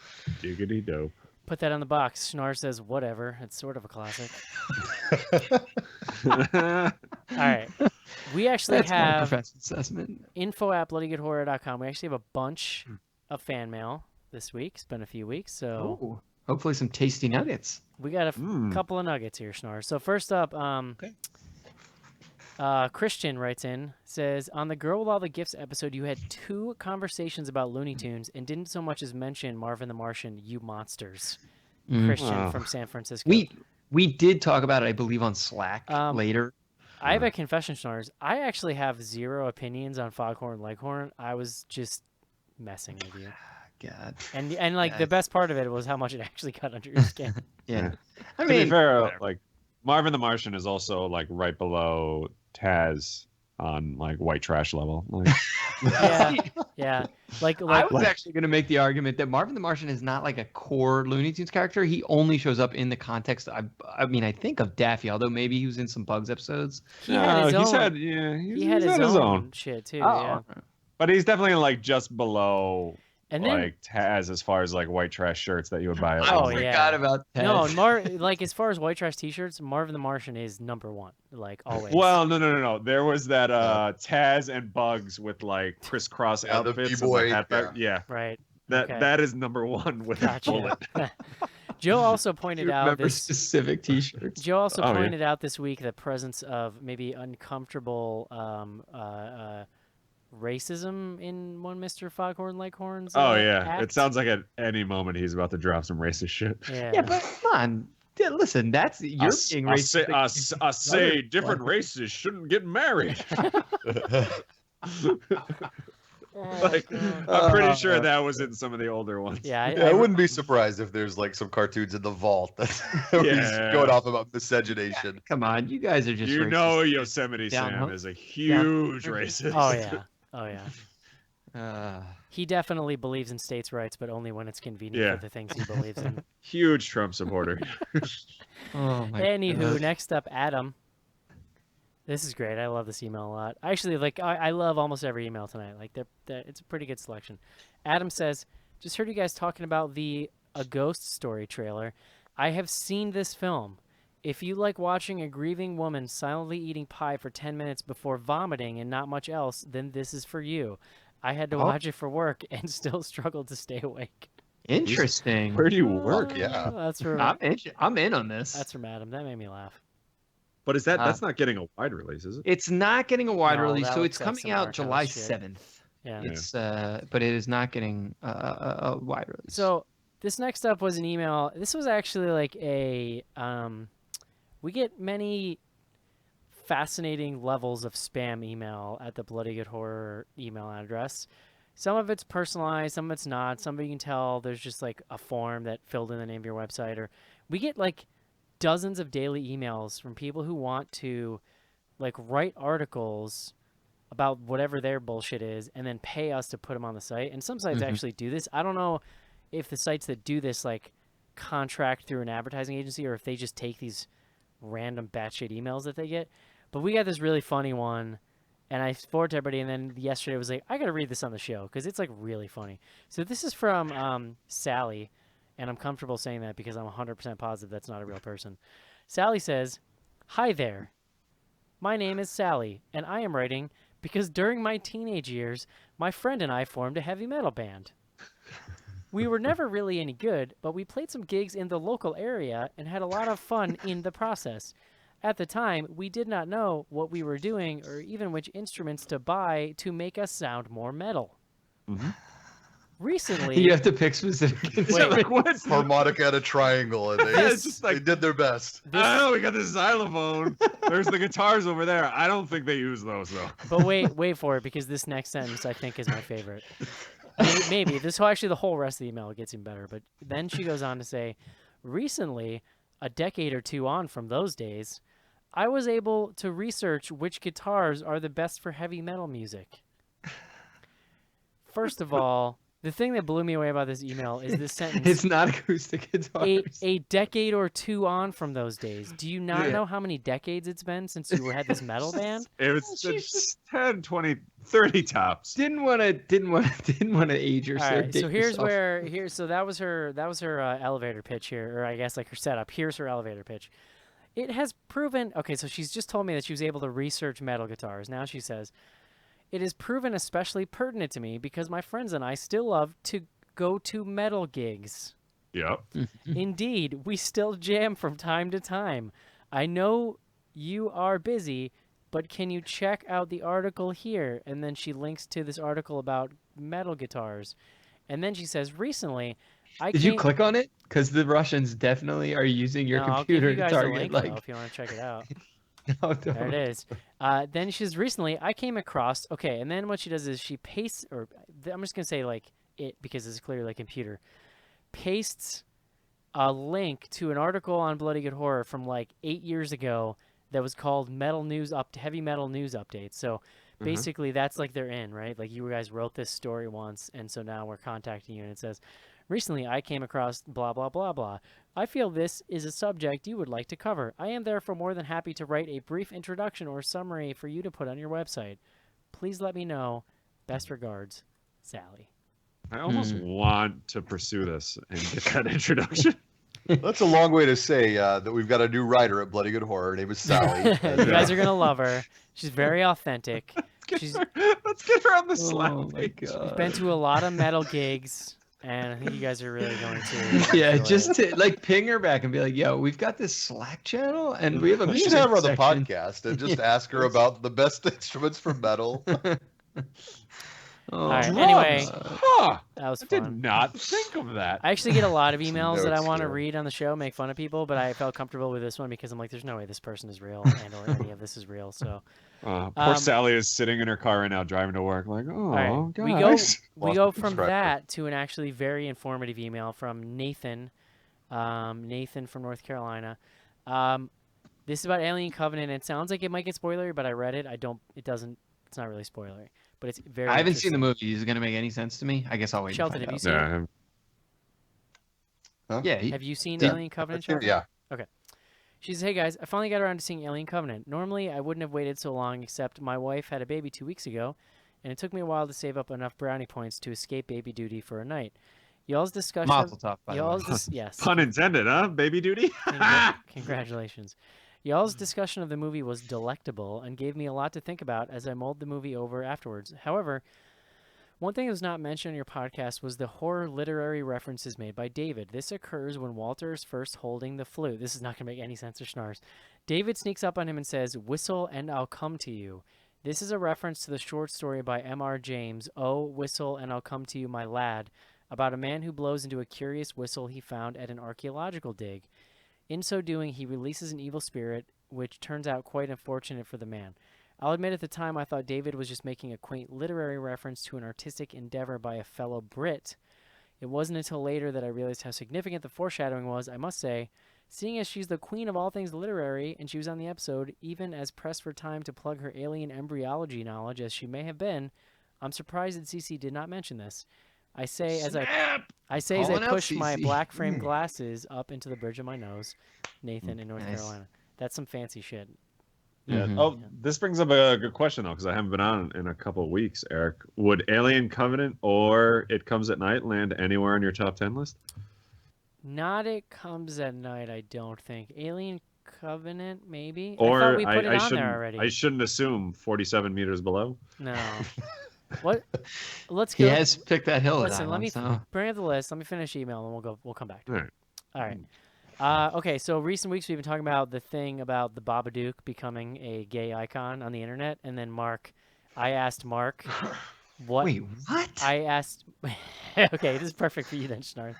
Speaker 3: Diggity dope.
Speaker 2: Put that on the box. Schnar says, whatever. It's sort of a classic. All right. We actually
Speaker 5: That's my
Speaker 2: have
Speaker 5: professional assessment.
Speaker 2: info@bloodygoodhorror.com. We actually have a bunch of fan mail this week. It's been a few weeks, so
Speaker 5: Oh, hopefully some tasty nuggets.
Speaker 2: we got a couple of nuggets here, Schnar. So first up, Christian writes in, says, on the Girl with All the Gifts episode, you had 2 conversations about Looney Tunes and didn't so much as mention Marvin the Martian, you monsters. Christian from San Francisco.
Speaker 5: We did talk about it, I believe, on Slack later.
Speaker 2: I have a confession, Schnars. I actually have 0 opinions on Foghorn Leghorn. I was just messing with you.
Speaker 5: God.
Speaker 2: And like the best part of it was how much it actually got under your skin.
Speaker 5: Yeah. I
Speaker 3: To
Speaker 5: mean,
Speaker 3: be fair, like Marvin the Martian is also like right below Taz on like white trash level. Like,
Speaker 2: yeah. Like
Speaker 5: I was actually going to make the argument that Marvin the Martian is not like a core Looney Tunes character. He only shows up in the context. I mean, I think of Daffy, although maybe he was in some Bugs episodes.
Speaker 2: He had his own.
Speaker 3: He
Speaker 2: had his own shit too. Yeah.
Speaker 3: But he's definitely like just below.
Speaker 2: And then,
Speaker 3: like Taz, as far as like white trash shirts that you would buy. At
Speaker 2: oh
Speaker 3: Walmart.
Speaker 2: yeah.
Speaker 5: Forgot about Taz.
Speaker 2: No, like as far as white trash T-shirts, Marvin the Martian is #1, like always.
Speaker 3: Well, no. There was that Taz and Bugs with like crisscross outfits. And, like, yeah.
Speaker 2: Right.
Speaker 3: That is #1 with a bullet.
Speaker 2: Joe also pointed out this
Speaker 5: specific T-shirts.
Speaker 2: Joe also pointed out this week the presence of maybe uncomfortable racism in one Mr. Foghorn Leghorn's.
Speaker 3: It
Speaker 2: act.
Speaker 3: sounds like at any moment he's about to drop some racist shit.
Speaker 2: Yeah,
Speaker 5: but come on. Yeah, listen, you're being racist.
Speaker 3: I say different races shouldn't get married. I'm pretty sure that was in some of the older ones.
Speaker 2: Yeah,
Speaker 4: I wouldn't be surprised if there's like some cartoons in the vault that he's going off about miscegenation.
Speaker 5: Yeah, come on, you guys are just
Speaker 3: you
Speaker 5: racist.
Speaker 3: know Yosemite Sam is a huge racist.
Speaker 2: Oh yeah. He definitely believes in states' rights, but only when it's convenient for the things he believes in.
Speaker 3: Huge Trump supporter.
Speaker 2: Anywho, next up, Adam. This is great. I love this email a lot. Actually, like I love almost every email tonight. Like it's a pretty good selection. Adam says, "Just heard you guys talking about A Ghost Story trailer. I have seen this film. If you like watching a grieving woman silently eating pie for 10 minutes before vomiting and not much else, then this is for you. I had to watch it for work and still struggled to stay awake."
Speaker 5: Interesting.
Speaker 3: Where do you work?
Speaker 4: Yeah.
Speaker 2: That's from,
Speaker 5: I'm in on this.
Speaker 2: That's from Adam. That made me laugh.
Speaker 3: But is that's not getting a wide release, is it?
Speaker 5: It's not getting a wide
Speaker 2: No,
Speaker 5: release,
Speaker 2: that
Speaker 5: so
Speaker 2: looks
Speaker 5: it's
Speaker 2: like
Speaker 5: coming
Speaker 2: some
Speaker 5: out
Speaker 2: art
Speaker 5: July
Speaker 2: house shit.
Speaker 5: 7th.
Speaker 2: Yeah.
Speaker 5: It's but it is not getting a wide release.
Speaker 2: So this next up was an email. This was actually like a we get many fascinating levels of spam email at the Bloody Good Horror email address. Some of it's personalized, some of it's not. Some of you can tell there's just like a form that filled in the name of your website, or we get like dozens of daily emails from people who want to like write articles about whatever their bullshit is and then pay us to put them on the site. And some sites actually do this. I don't know if the sites that do this like contract through an advertising agency or if they just take these random batshit emails that they get. But we got this really funny one, and I forwarded to everybody, and then yesterday I was like, I got to read this on the show because it's like really funny. So this is from Sally, and I'm comfortable saying that because I'm 100% positive that's not a real person. Sally says, "Hi there. My name is Sally, and I am writing because during my teenage years, my friend and I formed a heavy metal band. We were never really any good, but we played some gigs in the local area and had a lot of fun in the process. At the time, we did not know what we were doing or even which instruments to buy to make us sound more metal.
Speaker 3: Mm-hmm.
Speaker 2: Recently,
Speaker 5: You have to pick specific.
Speaker 2: Wait,
Speaker 3: Like, what?
Speaker 4: Harmonica at a triangle, and
Speaker 3: Yeah, it's just
Speaker 4: they
Speaker 3: like,
Speaker 4: did their best.
Speaker 3: I don't know, we got the xylophone. There's the guitars over there. I don't think they use those, though.
Speaker 2: but wait for it because this next sentence I think is my favorite. Maybe this actually the whole rest of the email gets even better. But then she goes on to say, recently, a decade or two on from those days, I was able to research which guitars are the best for heavy metal music. First of all, the thing that blew me away about this email is this sentence.
Speaker 5: It's not acoustic guitars.
Speaker 2: A decade or two on from those days. Do you not
Speaker 5: Yeah.
Speaker 2: know how many decades it's been since you had this metal band?
Speaker 3: It was it's 10, 20, 30 tops.
Speaker 5: Didn't want to age yourself.
Speaker 2: All right, so so that was her elevator pitch here, or I guess like her setup. Here's her elevator pitch. It has proven, okay, so she's just told me that she was able to research metal guitars. Now she says, it has proven especially pertinent to me because my friends and I still love to go to metal gigs.
Speaker 3: Yep.
Speaker 2: Indeed, we still jam from time to time. I know you are busy, but can you check out the article here? And then she links to this article about metal guitars. And then she says, recently,
Speaker 5: Did you click on it? Because the Russians definitely are using your computer
Speaker 2: I'll give you guys
Speaker 5: to
Speaker 2: a
Speaker 5: target.
Speaker 2: link,
Speaker 5: Like,
Speaker 2: though, if you want to check it out.
Speaker 5: no,
Speaker 2: There it is. Then she says, recently, I came across, okay, and then what she does is she pastes, or I'm just going to say like it because it's clearly like computer, pastes a link to an article on Bloody Good Horror from like 8 years ago that was called Heavy Metal News Updates. So basically that's like they're in, right? Like you guys wrote this story once, and so now we're contacting you, and it says, recently I came across blah, blah, blah, blah. I feel this is a subject you would like to cover. I am therefore more than happy to write a brief introduction or summary for you to put on your website. Please let me know. Best regards, Sally.
Speaker 3: I almost want to pursue this and get that introduction.
Speaker 4: That's a long way to say that we've got a new writer at Bloody Good Horror. Her name is Sally.
Speaker 2: You guys are going to love her. She's very authentic.
Speaker 3: Let's get her on the Slack.
Speaker 5: oh my
Speaker 2: She's
Speaker 5: god.
Speaker 2: been to a lot of metal gigs, and I think you guys are really going to.
Speaker 5: Yeah,
Speaker 2: enjoy
Speaker 5: just
Speaker 2: it.
Speaker 5: to like ping her back and be like, "Yo, we've got this Slack channel, and we have a
Speaker 4: We should
Speaker 5: music
Speaker 4: have her on the
Speaker 5: section."
Speaker 4: podcast and just ask her about the best instruments for metal.
Speaker 5: Oh,
Speaker 2: All right,
Speaker 3: Drums.
Speaker 2: anyway,
Speaker 3: Huh.
Speaker 2: that was
Speaker 3: I
Speaker 2: fun.
Speaker 3: did not think of that.
Speaker 2: I actually get a lot of emails that I
Speaker 4: notes
Speaker 2: want to
Speaker 4: here.
Speaker 2: read on the show, make fun of people, but I felt comfortable with this one because I'm like, there's no way this person is real and or any of this is real. So,
Speaker 3: Poor Sally is sitting in her car right now driving to work like, oh,
Speaker 2: all right,
Speaker 3: guys.
Speaker 2: we go
Speaker 4: Lost
Speaker 2: from
Speaker 4: perspective.
Speaker 2: that to an actually very informative email from Nathan, Nathan from North Carolina. This is about Alien Covenant. It sounds like it might get spoilery, but I read it. It's not really spoilery, but it's very.
Speaker 5: I haven't seen the
Speaker 2: interesting.
Speaker 5: movie. Is it gonna make any sense to me? I guess I'll wait.
Speaker 2: Shelton,
Speaker 5: to
Speaker 2: have you
Speaker 5: find
Speaker 2: seen it?
Speaker 4: Huh?
Speaker 5: Yeah.
Speaker 2: Have you seen
Speaker 5: Did-
Speaker 2: Alien Covenant? Shelton?
Speaker 4: Yeah.
Speaker 2: She says, hey guys, I finally got around to seeing Alien Covenant. Normally, I wouldn't have waited so long, except my wife had a baby 2 weeks ago, and it took me a while to save up enough brownie points to escape baby duty for a night. Y'all's discussion...
Speaker 5: Mazel tov, by the way.
Speaker 2: Yes.
Speaker 3: Pun intended, huh? Baby duty?
Speaker 2: Congratulations. Y'all's discussion of the movie was delectable and gave me a lot to think about as I mulled the movie over afterwards. However, one thing that was not mentioned in your podcast was the horror literary references made by David. This occurs when Walter is first holding the flute. This is not going to make any sense or schnars. David sneaks up on him and says, whistle and I'll come to you. This is a reference to the short story by M.R. James, Oh, Whistle and I'll Come to You, My Lad, about a man who blows into a curious whistle he found at an archaeological dig. In so doing, he releases an evil spirit, which turns out quite unfortunate for the man. I'll admit at the time I thought David was just making a quaint literary reference to an artistic endeavor by a fellow Brit. It wasn't until later that I realized how significant the foreshadowing was, I must say. Seeing as she's the queen of all things literary, and she was on the episode, even as pressed for time to plug her alien embryology knowledge as she may have been, I'm surprised that CC did not mention this. I say as I
Speaker 5: Calling out
Speaker 2: push my
Speaker 5: CC.
Speaker 2: black frame glasses up into the bridge of my nose. Nathan in North Carolina. That's some fancy shit.
Speaker 3: Yeah.
Speaker 5: Mhm.
Speaker 3: Oh, this brings up a good question though, because I haven't been on in a couple of weeks. Eric, would Alien Covenant or It Comes at Night land anywhere on your top 10 list?
Speaker 2: Not It Comes at Night, I don't think. Alien Covenant, maybe? I thought
Speaker 3: Or
Speaker 2: we put it on there
Speaker 3: shouldn't
Speaker 2: already.
Speaker 3: I shouldn't assume 47 meters below.
Speaker 2: No. What? Let's
Speaker 5: He
Speaker 2: go.
Speaker 5: has picked that hill.
Speaker 2: Listen,
Speaker 5: that
Speaker 2: let
Speaker 5: one,
Speaker 2: me
Speaker 5: so.
Speaker 2: bring up the list. Let me finish the email, and we'll come back to
Speaker 3: All
Speaker 2: it.
Speaker 3: right.
Speaker 2: All right. Okay, so recent weeks we've been talking about the thing about the Babadook becoming a gay icon on the internet, and then I asked Mark what.
Speaker 5: Wait, what?
Speaker 2: I asked. Okay, this is perfect for you then, Schnarr.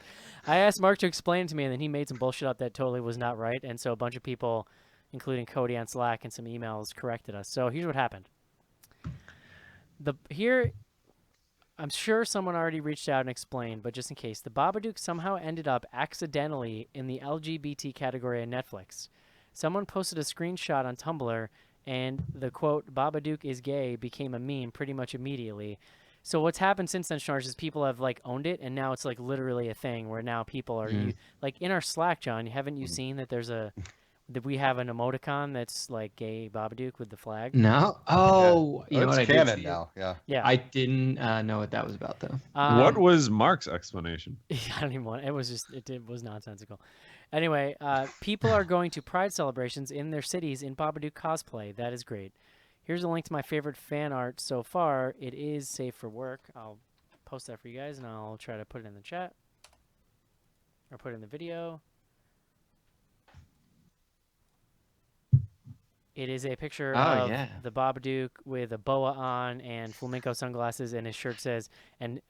Speaker 2: I asked Mark to explain it to me, and then he made some bullshit up that totally was not right, and so a bunch of people, including Cody on Slack and some emails, corrected us. So here's what happened. I'm sure someone already reached out and explained, but just in case, the Babadook somehow ended up accidentally in the LGBT category on Netflix. Someone posted a screenshot on Tumblr, and the quote, Babadook is gay, became a meme pretty much immediately. So what's happened since then, Schnarch, is people have, like, owned it, and now it's, like, literally a thing where now people are, like, in our Slack, John, haven't you seen that that we have an emoticon that's, like, gay Babadook with the flag?
Speaker 5: No. Oh,
Speaker 4: Yeah.
Speaker 5: you know
Speaker 4: It's
Speaker 5: what? I did
Speaker 4: canon
Speaker 5: see it.
Speaker 4: now. Yeah.
Speaker 2: Yeah.
Speaker 5: I didn't know what that was about though.
Speaker 3: What was Mark's explanation?
Speaker 2: I don't even want. It was just. It was nonsensical. Anyway, people are going to Pride celebrations in their cities in Babadook cosplay. That is great. Here's a link to my favorite fan art so far. It is safe for work. I'll post that for you guys, and I'll try to put it in the chat or put it in the video. It is a picture of the Babadook with a boa on and flamenco sunglasses, and his shirt says, and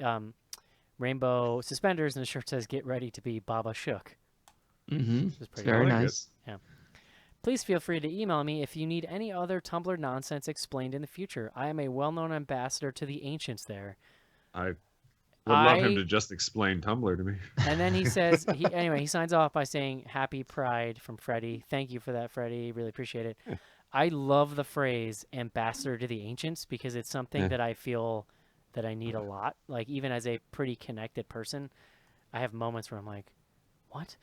Speaker 2: rainbow suspenders, and his shirt says, "Get ready to be Baba Shook."
Speaker 5: Mm-hmm.
Speaker 2: It's
Speaker 5: Very nice.
Speaker 2: Yeah. Please feel free to email me if you need any other Tumblr nonsense explained in the future. I am a well-known ambassador to the ancients there.
Speaker 3: I would love him to just explain Tumblr to me.
Speaker 2: And then he says, anyway, he signs off by saying, "Happy Pride" from Freddie. Thank you for that, Freddie. Really appreciate it.
Speaker 3: Yeah.
Speaker 2: I love the phrase ambassador to the ancients because it's something that I feel that I need a lot. Like, even as a pretty connected person, I have moments where I'm like, what?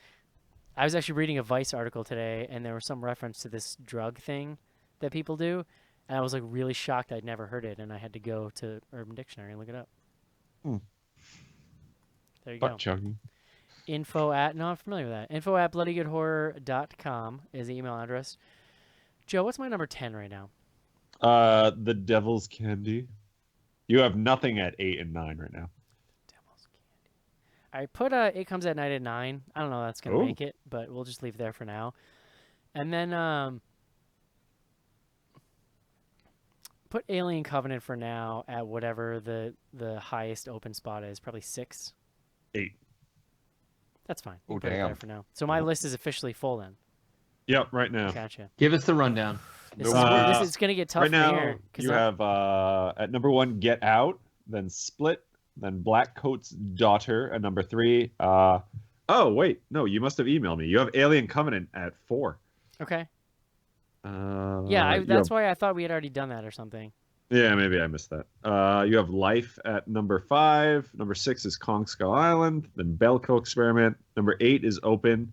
Speaker 2: I was actually reading a Vice article today, and there was some reference to this drug thing that people do, and I was like really shocked I'd never heard it, and I had to go to Urban Dictionary and look it up. There you go.
Speaker 3: Chugging.
Speaker 2: No, I'm familiar with that. info@bloodygoodhorror.com is the email address. Joe, what's my number 10 right now?
Speaker 3: The Devil's Candy. You have nothing at 8 and 9 right now.
Speaker 2: Devil's Candy. I put It Comes at Night at 9. I don't know if that's going to make it, but we'll just leave it there for now. And then put Alien Covenant for now at whatever the highest open spot is, probably 6.
Speaker 3: 8.
Speaker 2: That's fine.
Speaker 4: Oh,
Speaker 2: put it
Speaker 4: damn.
Speaker 2: there for now. So my list is officially full then.
Speaker 3: Yep, right now.
Speaker 2: Gotcha.
Speaker 5: Give us the rundown.
Speaker 2: This is going to get tough
Speaker 3: right now,
Speaker 2: here.
Speaker 3: you have at number 1, Get Out, then Split, then Black Coat's Daughter at number 3. Oh, wait. No, you must have emailed me. You have Alien Covenant at 4.
Speaker 2: Okay.
Speaker 3: Yeah,
Speaker 2: that's why I thought we had already done that or something.
Speaker 3: Yeah, maybe I missed that. You have Life at number 5. Number 6 is Kong Skull Island. Then Belko Experiment. Number 8 is Open.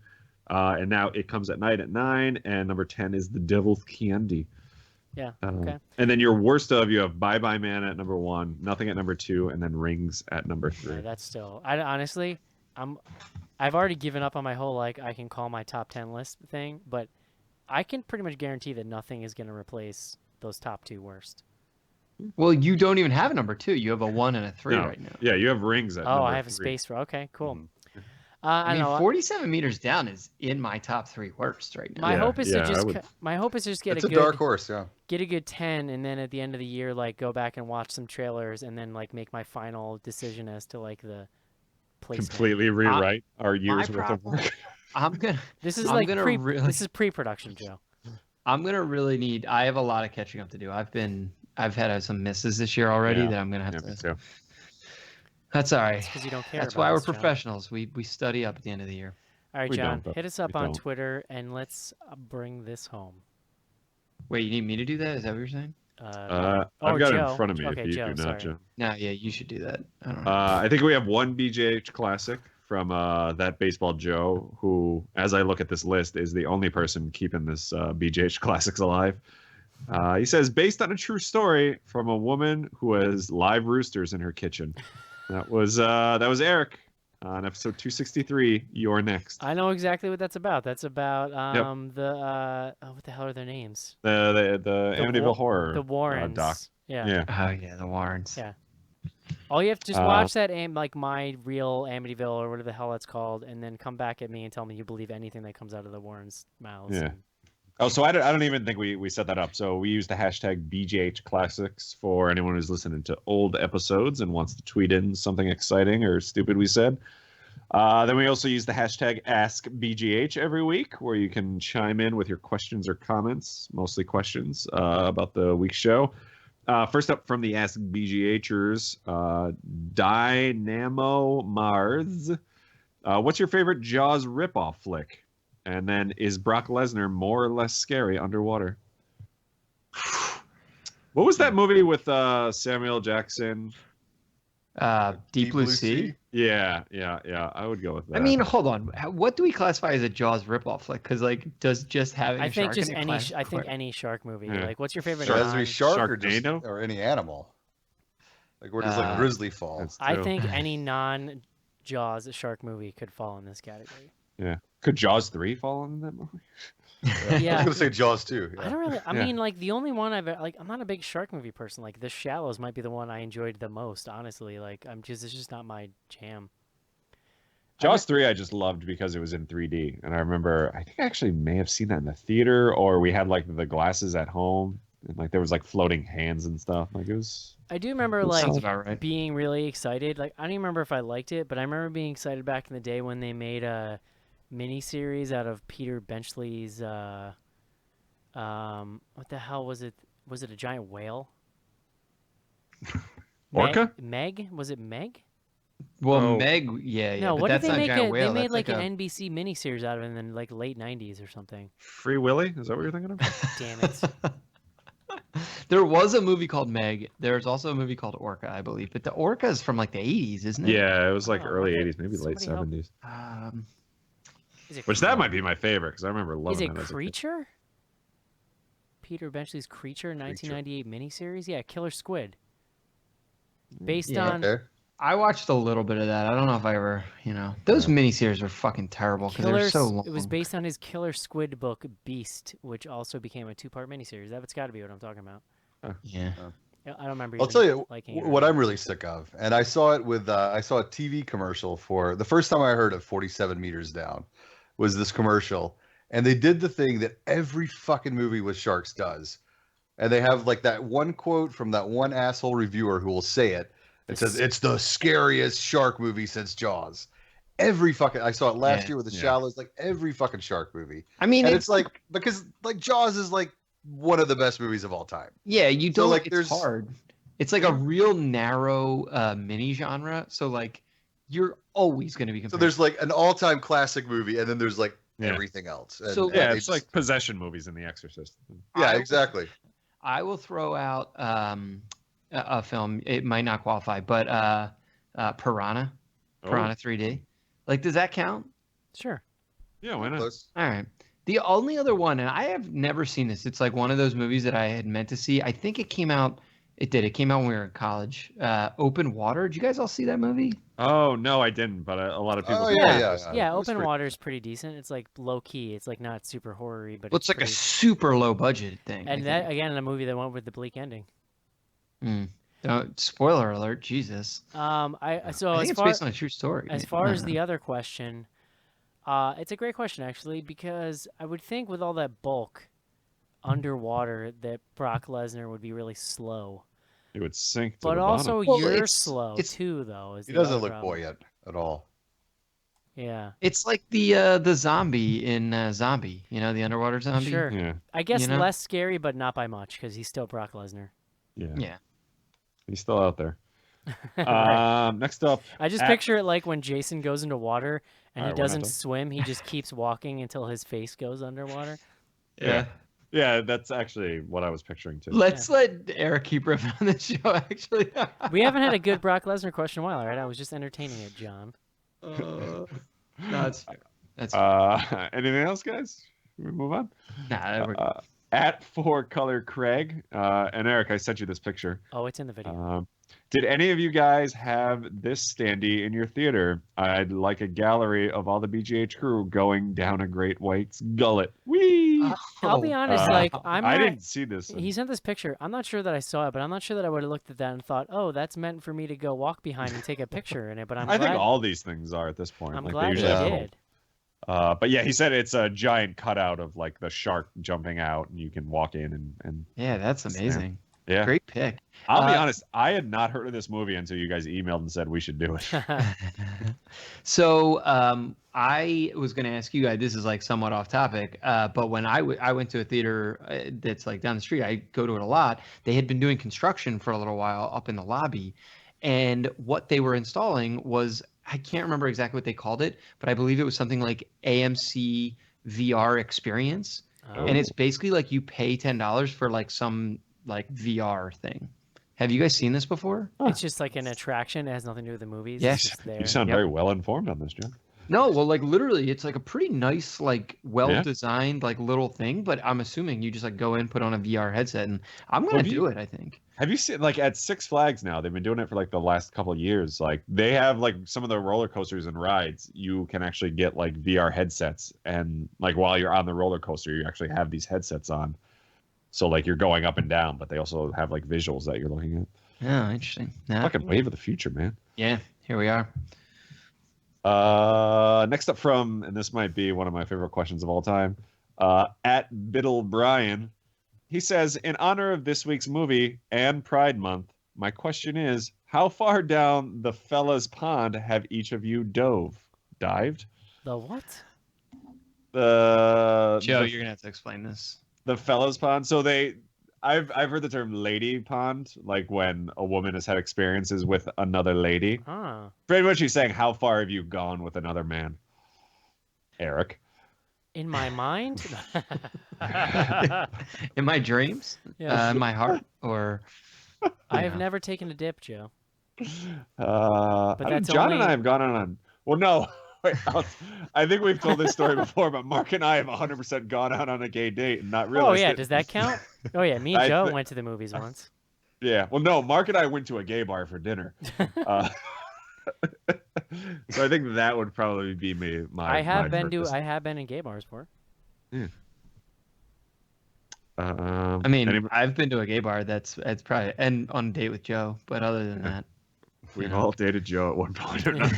Speaker 3: And now It Comes at Night at 9. And number 10 is The Devil's Candy.
Speaker 2: Yeah, okay.
Speaker 3: And then your worst of, you have Bye Bye Man at number 1. Nothing at number 2. And then Rings at number 3.
Speaker 2: Yeah, that's still... honestly, I've already given up on my whole, like, I can call my top 10 list thing. But I can pretty much guarantee that nothing is going to replace those top 2 worst.
Speaker 5: Well, you don't even have a number 2. You have a 1 and a 3 right now.
Speaker 3: Yeah, you have Rings at number 3.
Speaker 2: I have a space for... Okay, cool.
Speaker 3: Mm-hmm.
Speaker 5: I mean, 47 meters down is in my top 3 worst right now.
Speaker 2: My hope is to just get
Speaker 4: it's
Speaker 2: a
Speaker 4: a
Speaker 2: good
Speaker 4: dark horse, yeah.
Speaker 2: Get a good 10, and then at the end of the year, like, go back and watch some trailers, and then like make my final decision as to like the placement.
Speaker 3: Completely rewrite our year's worth of work.
Speaker 2: This is pre-production, Joe.
Speaker 5: I'm gonna really need. I have a lot of catching up to do. I've had some misses this year already that I'm gonna have
Speaker 3: me
Speaker 5: to.
Speaker 3: too.
Speaker 2: That's
Speaker 5: That's all right.
Speaker 2: because you don't care.
Speaker 5: That's
Speaker 2: about
Speaker 5: why we're
Speaker 2: us, John.
Speaker 5: professionals. We study up at the end of the year.
Speaker 2: All right,
Speaker 3: We
Speaker 2: John,
Speaker 3: don't, but
Speaker 2: hit us up
Speaker 3: we
Speaker 2: on
Speaker 3: don't.
Speaker 2: Twitter and let's bring this home.
Speaker 5: Wait, you need me to do that? Is that what you're saying?
Speaker 3: I've got it
Speaker 2: Joe.
Speaker 3: in front of me
Speaker 2: Okay,
Speaker 3: if you
Speaker 2: Joe,
Speaker 3: do not,
Speaker 2: sorry.
Speaker 3: Joe.
Speaker 5: No, yeah, you should do that. I don't know.
Speaker 3: I think we have one BGH classic from that baseball Joe, who, as I look at this list, is the only person keeping this BGH classics alive. He says, based on a true story from a woman who has live roosters in her kitchen. That was Eric on episode 263. You're next.
Speaker 2: I know exactly what that's about. That's about what the hell are their names?
Speaker 3: The Amityville Horror.
Speaker 2: The Warrens.
Speaker 3: Doc.
Speaker 2: Yeah.
Speaker 5: Oh yeah, the Warrens.
Speaker 2: Yeah. All you have to just watch that like My Real Amityville or whatever the hell it's called, and then come back at me and tell me you believe anything that comes out of the Warrens' mouths.
Speaker 3: Yeah. Oh, so I don't even think we set that up. So we use the hashtag BGH Classics for anyone who's listening to old episodes and wants to tweet in something exciting or stupid we said. Then we also use the hashtag AskBGH every week, where you can chime in with your questions or comments, mostly questions about the week's show. First up from the Ask BGHers, Dynamo Mars. What's your favorite Jaws ripoff flick? And then, is Brock Lesnar more or less scary underwater? What was that movie with Samuel Jackson?
Speaker 5: Deep Blue Sea.
Speaker 3: Yeah. I would go with that.
Speaker 5: I mean, hold on. What do we classify as a Jaws ripoff? Like, because like, does just having
Speaker 2: I
Speaker 5: a
Speaker 2: think
Speaker 5: shark
Speaker 2: just
Speaker 5: in it
Speaker 2: any.
Speaker 5: class-
Speaker 2: I think any shark movie.
Speaker 3: Yeah.
Speaker 2: Like, what's your favorite?
Speaker 4: So it has to be shark
Speaker 3: Sharknado?
Speaker 4: or any animal. Like where does like grizzly fall?
Speaker 3: That's
Speaker 2: I
Speaker 3: true.
Speaker 2: think any non-Jaws shark movie could fall in this category.
Speaker 3: Yeah. Could Jaws 3 fall in that movie?
Speaker 4: I
Speaker 2: Yeah.
Speaker 4: was gonna say Jaws too.
Speaker 2: I don't really. I
Speaker 3: Yeah.
Speaker 2: mean, like the only one I'm not a big shark movie person. Like The Shallows might be the one I enjoyed the most. Honestly, like it's just not my jam.
Speaker 3: Jaws 3 I just loved because it was in 3D. And I remember, I think I actually may have seen that in the theater, or we had like the glasses at home. And like there was like floating hands and stuff. Like it was...
Speaker 2: I do remember
Speaker 5: Sounds
Speaker 2: like
Speaker 5: about right.
Speaker 2: being really excited. Like I don't even remember if I liked it, but I remember being excited back in the day when they made a mini series out of Peter Benchley's. What the hell was it? Was it a giant whale?
Speaker 3: Orca?
Speaker 2: Meg? Was it Meg?
Speaker 5: Well,
Speaker 3: Oh.
Speaker 5: Meg, yeah.
Speaker 2: No,
Speaker 5: but
Speaker 2: what did
Speaker 5: that's
Speaker 2: they
Speaker 5: not
Speaker 2: make?
Speaker 5: giant whale.
Speaker 2: They made
Speaker 5: that's
Speaker 2: like
Speaker 5: a...
Speaker 2: an NBC miniseries out of it in the like late '90s or something.
Speaker 3: Free Willy? Is that what you're thinking of?
Speaker 2: Damn it!
Speaker 5: There was a movie called Meg. There's also a movie called Orca, I believe. But the Orca is from like the 80s, isn't it?
Speaker 3: Yeah, it was like
Speaker 2: Oh,
Speaker 3: early
Speaker 2: okay.
Speaker 3: 80s, maybe late
Speaker 2: Somebody help.
Speaker 3: 70s.
Speaker 2: Is it
Speaker 3: Which that might be my favorite because I remember
Speaker 2: Is
Speaker 3: loving
Speaker 2: it
Speaker 3: that as a kid.
Speaker 2: Creature? Peter Benchley's Creature 1998 miniseries? Yeah, Killer Squid. Based
Speaker 5: Yeah.
Speaker 2: on
Speaker 4: Okay.
Speaker 5: I watched a little bit of that. I don't know if I ever, those miniseries were fucking terrible because they're so long.
Speaker 2: It was based on his Killer Squid book Beast, which also became a 2-part miniseries. That's got to be what I'm talking about.
Speaker 5: Yeah.
Speaker 2: I don't remember.
Speaker 4: I'll
Speaker 2: even
Speaker 4: tell you
Speaker 2: liking it or
Speaker 4: what
Speaker 2: not.
Speaker 4: I'm really sick of, and I saw it with I saw a TV commercial for the first time I heard of 47 Meters Down was this commercial, and they did the thing that every fucking movie with sharks does, and they have like that one quote from that one asshole reviewer who will say it. It says it's the scariest shark movie since Jaws. Every fucking I saw it last year with the Shallows, like every fucking shark movie.
Speaker 5: I mean,
Speaker 4: and it's like because like Jaws is like one of the best movies of all time.
Speaker 5: Yeah, you
Speaker 4: So,
Speaker 5: don't
Speaker 4: like,
Speaker 5: it's hard. It's like a real narrow mini genre. So like you're always going to be
Speaker 4: So
Speaker 5: compared.
Speaker 4: there's like an all-time classic movie, and then there's like everything else. And,
Speaker 5: So-
Speaker 4: and
Speaker 3: Yeah,
Speaker 4: they
Speaker 3: it's
Speaker 4: just-
Speaker 3: like possession movies in The Exorcist.
Speaker 4: yeah, exactly.
Speaker 5: I will throw out a film. It might not qualify, but Piranha, Piranha 3D. Like, does that count?
Speaker 2: Sure.
Speaker 3: Yeah, why not?
Speaker 4: Close.
Speaker 5: All right. The only other one, and I have never seen this. It's like one of those movies that I had meant to see. I think it came out. It did. It came out when we were in college. Open Water. Did you guys all see that movie?
Speaker 3: Oh no, I didn't. But a lot of people.
Speaker 4: Oh,
Speaker 3: did.
Speaker 4: yeah.
Speaker 2: Yeah,
Speaker 4: It was
Speaker 2: Open
Speaker 4: pretty-
Speaker 2: Water is pretty decent. It's like low key. It's like not super horror-y, but
Speaker 5: Well, it's like a
Speaker 2: pretty...
Speaker 5: super low budget thing. I
Speaker 2: And that
Speaker 5: think.
Speaker 2: again, a movie that went with the bleak ending.
Speaker 5: Don't, spoiler alert, Jesus.
Speaker 2: So
Speaker 5: I
Speaker 2: as
Speaker 5: think it's
Speaker 2: far
Speaker 5: based on a true story.
Speaker 2: as far as the other question, it's a great question actually because I would think with all that bulk underwater that Brock Lesnar would be really slow.
Speaker 3: It would sink. To
Speaker 2: But
Speaker 3: the
Speaker 2: also
Speaker 3: bottom.
Speaker 5: Well,
Speaker 2: you're
Speaker 5: it's-
Speaker 2: slow
Speaker 5: it's-
Speaker 2: too, though. Is
Speaker 4: He
Speaker 2: the
Speaker 4: doesn't
Speaker 2: other
Speaker 4: look
Speaker 2: problem.
Speaker 4: buoyant at all.
Speaker 2: Yeah,
Speaker 5: It's like the zombie in Zombie. You know, the underwater zombie.
Speaker 2: sure.
Speaker 3: Yeah,
Speaker 2: I guess
Speaker 5: You know?
Speaker 2: less scary, but not by much because he's still Brock Lesnar.
Speaker 3: yeah,
Speaker 5: Yeah.
Speaker 3: He's still out there.
Speaker 2: Right.
Speaker 3: Next up,
Speaker 2: I just picture it like when Jason goes into water and
Speaker 3: All
Speaker 2: he
Speaker 3: right, we're not
Speaker 2: doesn't
Speaker 3: done.
Speaker 2: swim, he just keeps walking until his face goes underwater.
Speaker 3: Yeah, that's actually what I was picturing too.
Speaker 5: Let's let Eric keep riffing on this show. Actually,
Speaker 2: We haven't had a good Brock Lesnar question in a while, all right? I was just entertaining it, John.
Speaker 5: no, that's
Speaker 3: Anything else, guys? Can we move on?
Speaker 5: nah.
Speaker 3: At 4Color Craig. And Eric, I sent you this picture.
Speaker 2: Oh, it's in the video.
Speaker 3: Did any of you guys have this standee in your theater? I'd like a gallery of all the BGH crew going down a great white's gullet. Whee!
Speaker 2: I'll be honest, like
Speaker 3: I didn't see this.
Speaker 2: He sent this picture. I'm not sure that I saw it, but I'm not sure that I would have looked at that and thought, "Oh, that's meant for me to go walk behind and take a picture in it." But
Speaker 3: I think all these things are at this point.
Speaker 2: I'm
Speaker 3: like,
Speaker 2: glad
Speaker 3: they
Speaker 2: they
Speaker 3: usually
Speaker 2: did.
Speaker 3: But yeah, he said it's a giant cutout of like the shark jumping out, and you can walk in and
Speaker 5: Yeah, that's amazing.
Speaker 3: Yeah,
Speaker 5: Great pick.
Speaker 3: I'll be honest, I had not heard of this movie until you guys emailed and said we should do it.
Speaker 5: So I was going to ask you guys, this is like somewhat off topic, but when I went to a theater that's like down the street, I go to it a lot. They had been doing construction for a little while up in the lobby. And what they were installing was, I can't remember exactly what they called it, but I believe it was something like AMC VR experience.
Speaker 2: Oh.
Speaker 5: And it's basically like you pay $10 for like some like VR thing. Have you guys seen this before?
Speaker 2: It's just like an attraction. It has nothing to do with the movies.
Speaker 5: Yes.
Speaker 2: It's just there.
Speaker 3: You sound very well informed on this, John.
Speaker 5: No, well, like literally, it's like a pretty nice, like well-designed, like little thing. But I'm assuming you just like go in, put on a VR headset, and I'm gonna do it. I think.
Speaker 3: Have you seen like at Six Flags now? They've been doing it for like the last couple of years. Like they have like some of the roller coasters and rides. You can actually get like VR headsets, and like while you're on the roller coaster, you actually have these headsets on. So like you're going up and down, but they also have like visuals that you're looking at.
Speaker 5: Oh, interesting. Yeah.
Speaker 3: Fucking wave of the future, man.
Speaker 5: Yeah, here we are.
Speaker 3: Next up from, and this might be one of my favorite questions of all time, at Biddle Brian. He says, in honor of this week's movie and Pride Month, my question is, how far down the fella's pond have each of you dived?
Speaker 2: The what?
Speaker 5: Joe, you're gonna have to explain this.
Speaker 3: The fella's pond. So I've heard the term lady pond, like when a woman has had experiences with another lady. Pretty much he's saying, how far have you gone with another man? Eric.
Speaker 2: In my mind?
Speaker 5: In my dreams?
Speaker 2: Yeah.
Speaker 5: In my heart? Or
Speaker 2: I have never taken a dip, Joe.
Speaker 3: But
Speaker 2: that's
Speaker 3: John
Speaker 2: only...
Speaker 3: and I have gone on. Well, no. Wait, I think we've told this story before, but Mark and I have 100% gone out on a gay date and not realized.
Speaker 2: Oh yeah, does that count? Oh yeah, me and Joe went to the movies once.
Speaker 3: Yeah, well, no, Mark and I went to a gay bar for dinner. So I think that would probably be me.
Speaker 2: I have been in gay bars before.
Speaker 3: Yeah.
Speaker 5: I mean, I've been to a gay bar. That's probably and on a date with Joe. But other than that,
Speaker 3: we've all dated Joe at one point or another.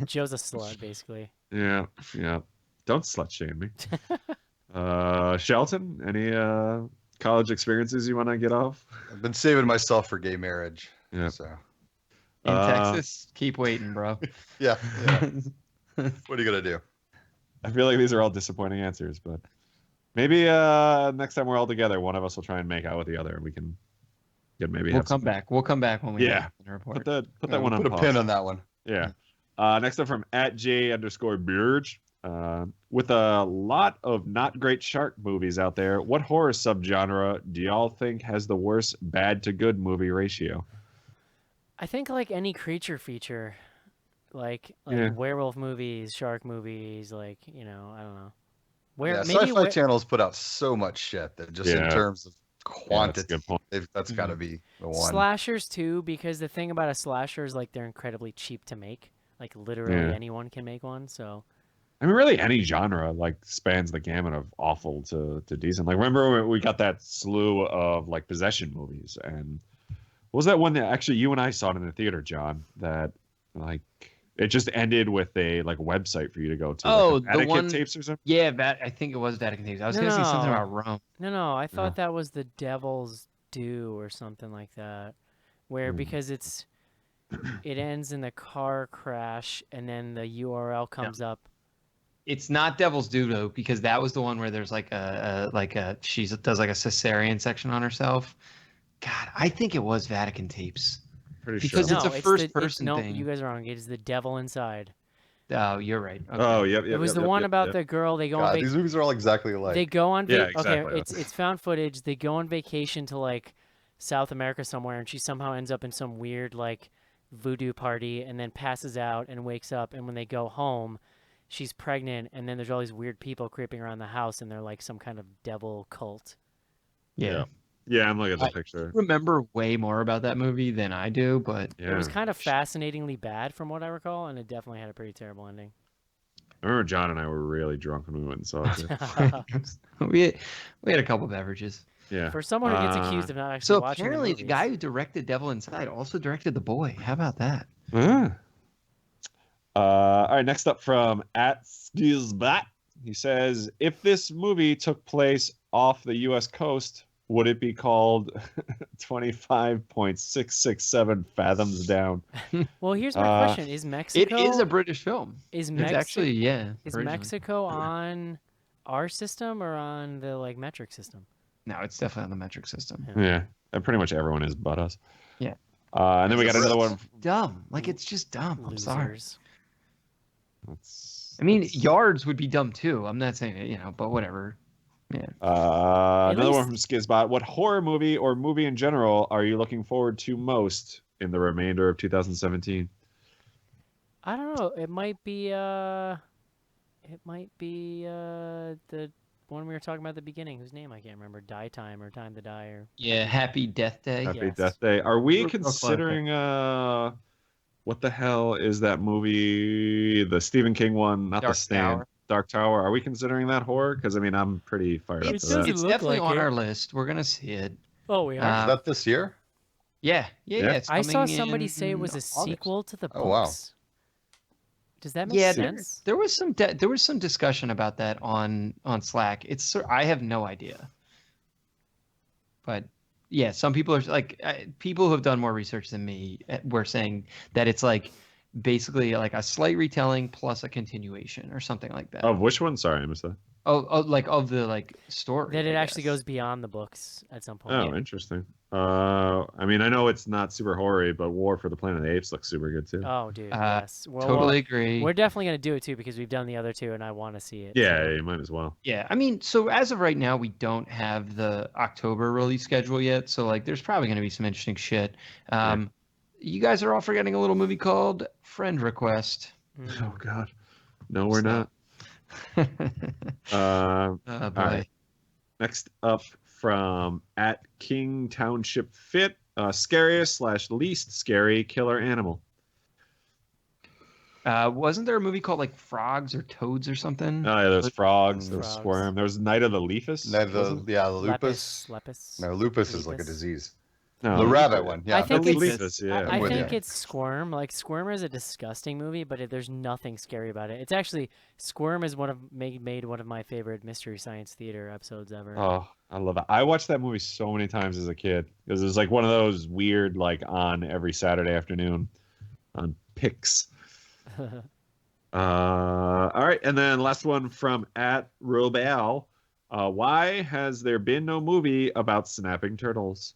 Speaker 2: Joe's a slut, basically.
Speaker 3: Yeah. Don't slut shame me. Shelton, any college experiences you want to get off?
Speaker 4: I've been saving myself for gay marriage.
Speaker 3: Yeah.
Speaker 4: So.
Speaker 5: In Texas, keep waiting, bro.
Speaker 4: Yeah. What are you gonna do?
Speaker 3: I feel like these are all disappointing answers, but maybe next time we're all together, one of us will try and make out with the other, and we can maybe.
Speaker 5: We'll come back. We'll come back when we report.
Speaker 3: Put that one on
Speaker 4: put a
Speaker 3: pause.
Speaker 4: pin on that one.
Speaker 3: Yeah. Next up from @J_Burge. With a lot of not great shark movies out there, what horror subgenre do y'all think has the worst bad to good movie ratio?
Speaker 2: I think like any creature feature, like werewolf movies, shark movies, like I don't know.
Speaker 4: Sci-Fi Channel's put out so much shit that just in terms of quantity, that's got to be the one.
Speaker 2: Slashers too, because the thing about a slasher is like they're incredibly cheap to make. Like literally anyone can make one. So.
Speaker 3: I mean, really, any genre like spans the gamut of awful to decent. Like, remember when we got that slew of like possession movies, and what was that one that actually you and I saw it in the theater, John? That like it just ended with a like website for you to go to.
Speaker 5: Oh,
Speaker 3: like,
Speaker 5: the
Speaker 3: Vatican
Speaker 5: one
Speaker 3: tapes or something.
Speaker 5: Yeah, I think it was Vatican tapes. I was gonna say something about Rome.
Speaker 2: No, I thought that was the Devil's Due or something like that, where because it ends in the car crash and then the URL comes up.
Speaker 5: It's not Devil's Due though, because that was the one where there's like she does like a cesarean section on herself. God, I think it was Vatican tapes.
Speaker 3: Pretty
Speaker 5: because
Speaker 3: sure.
Speaker 5: it's a first person
Speaker 2: no,
Speaker 5: thing.
Speaker 2: You guys are wrong. It is The Devil Inside.
Speaker 5: Oh, you're right. Okay.
Speaker 3: Oh, yep.
Speaker 2: It was the one about the girl. They go on
Speaker 4: these movies are all exactly alike.
Speaker 2: They go on
Speaker 3: exactly.
Speaker 2: Okay, it's found footage. They go on vacation to like South America somewhere, and she somehow ends up in some weird like voodoo party, and then passes out and wakes up. And when they go home, she's pregnant, and then there's all these weird people creeping around the house, and they're like some kind of devil cult.
Speaker 5: Yeah.
Speaker 3: Yeah, I'm looking at the
Speaker 5: I
Speaker 3: picture.
Speaker 5: remember way more about that movie than I do, but
Speaker 3: Yeah.
Speaker 2: It was kind of fascinatingly bad from what I recall, and it definitely had a pretty terrible ending.
Speaker 3: I remember John and I were really drunk when we went and saw it. Too.
Speaker 5: we had a couple beverages.
Speaker 3: Yeah.
Speaker 2: For someone who gets accused of not actually
Speaker 5: So
Speaker 2: watching
Speaker 5: apparently,
Speaker 2: the
Speaker 5: the guy who directed Devil Inside also directed The Boy. How about that?
Speaker 3: All right, next up from @Skizbat. He says, if this movie took place off the U.S. coast, would it be called 25.667 fathoms down?
Speaker 2: Well, here's my question: Is Mexico?
Speaker 5: It is a British film.
Speaker 2: Is
Speaker 5: It's actually, yeah.
Speaker 2: Is
Speaker 5: originally.
Speaker 2: Mexico on our system or on the like metric system?
Speaker 5: No, it's definitely on the metric system.
Speaker 3: Yeah, and pretty much everyone is but us.
Speaker 5: Yeah.
Speaker 3: And then we got another one.
Speaker 5: Dumb. Like, it's just dumb. I'm sorry.
Speaker 2: Losers.
Speaker 5: I mean, yards would be dumb too. I'm not saying it, but whatever. Yeah.
Speaker 3: Another one from Skizbot. What horror movie or movie in general are you looking forward to most in the remainder of 2017?
Speaker 2: I don't know. It might be the one we were talking about at the beginning, whose name I can't remember. Die Time or Time to Die or
Speaker 5: Yeah, Happy Death Day.
Speaker 3: Happy Death Day. Are we
Speaker 5: Real
Speaker 3: considering what the hell is that movie? The Stephen King one, not
Speaker 5: Dark
Speaker 3: The Stand.
Speaker 5: Tower.
Speaker 3: Dark Tower. Are we considering that horror? Because I mean, I'm pretty fired up
Speaker 5: It's,
Speaker 3: for that.
Speaker 5: it's
Speaker 2: look
Speaker 5: definitely
Speaker 2: like
Speaker 5: on
Speaker 2: it.
Speaker 5: our list. We're gonna see it.
Speaker 2: Oh, we are.
Speaker 4: Is that this year?
Speaker 5: Yeah. It's
Speaker 2: I saw
Speaker 5: coming
Speaker 2: somebody
Speaker 5: in
Speaker 2: say it was a
Speaker 5: August.
Speaker 2: sequel to the books.
Speaker 4: Oh, wow.
Speaker 2: Does that make
Speaker 5: Yeah,
Speaker 2: sense?
Speaker 5: there was some discussion about that on Slack. I have no idea, but yeah, some people are like people who have done more research than me were saying that it's like basically like a slight retelling plus a continuation or something like that.
Speaker 3: Of which one? Sorry, I missed that.
Speaker 5: Like of the like story.
Speaker 2: That it
Speaker 5: I
Speaker 2: actually
Speaker 5: guess.
Speaker 2: goes beyond the books at some point.
Speaker 3: Oh, interesting. I mean, I know it's not super horror, but War for the Planet of the Apes looks super good too.
Speaker 2: Oh, dude, yes. Well,
Speaker 5: Totally agree.
Speaker 2: We're definitely gonna do it too because we've done the other two, and I want to see it.
Speaker 3: Yeah,
Speaker 2: so.
Speaker 3: you might as well.
Speaker 5: Yeah, I mean, so as of right now, we don't have the October release schedule yet. So like, there's probably going to be some interesting shit. You guys are all forgetting a little movie called Friend Request.
Speaker 3: Oh God, no, we're not.
Speaker 5: Oh, boy.
Speaker 3: All right. Next up from @King Township Fit, scariest / least scary killer animal.
Speaker 5: Wasn't there a movie called like Frogs or Toads or something?
Speaker 3: Oh yeah, there's frogs, there's
Speaker 2: Frogs.
Speaker 3: Squirm, there was Night of the Leafus.
Speaker 4: The lupus.
Speaker 2: Lepus.
Speaker 4: No, lupus is like a disease.
Speaker 3: No,
Speaker 4: The rabbit one. Yeah,
Speaker 2: I think
Speaker 3: the
Speaker 2: it's,
Speaker 3: Leafus, yeah.
Speaker 2: I
Speaker 4: with
Speaker 2: think
Speaker 4: you.
Speaker 2: it's Squirm. Like Squirm is a disgusting movie, but there's nothing scary about it. It's actually Squirm is made one of my favorite Mystery Science Theater episodes ever.
Speaker 3: Oh, I love it. I watched that movie so many times as a kid because it was like one of those weird, like on every Saturday afternoon on Pix. All right, and then last one from @Robel. Why has there been no movie about snapping turtles?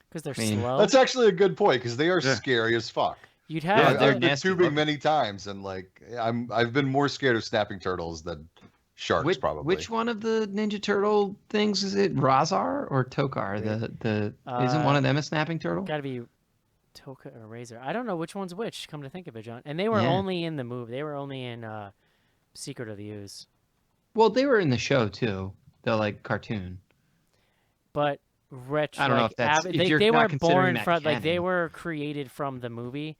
Speaker 2: Because they're
Speaker 5: I mean,
Speaker 2: slow.
Speaker 4: That's actually a good point because they are scary as fuck.
Speaker 2: You'd
Speaker 4: Yeah,
Speaker 2: have
Speaker 5: they're
Speaker 4: I've been
Speaker 5: nasty
Speaker 4: tubing
Speaker 5: looking.
Speaker 4: many times, and like I've been more scared of snapping turtles than sharks, probably.
Speaker 5: Which one of the Ninja Turtle things is it? Razar or Tokar? Isn't one of them a snapping turtle?
Speaker 2: got to be Toka or Razor. I don't know which one's which. Come to think of it, John. And they were
Speaker 5: Yeah.
Speaker 2: only in the movie. They were only in Secret of the Ooze.
Speaker 5: Well, they were in the show too. The like cartoon.
Speaker 2: But
Speaker 5: I don't know if that's- if you're
Speaker 2: they
Speaker 5: not
Speaker 2: were
Speaker 5: considering
Speaker 2: born
Speaker 5: that
Speaker 2: from like they
Speaker 5: canon.
Speaker 2: were created from the movie,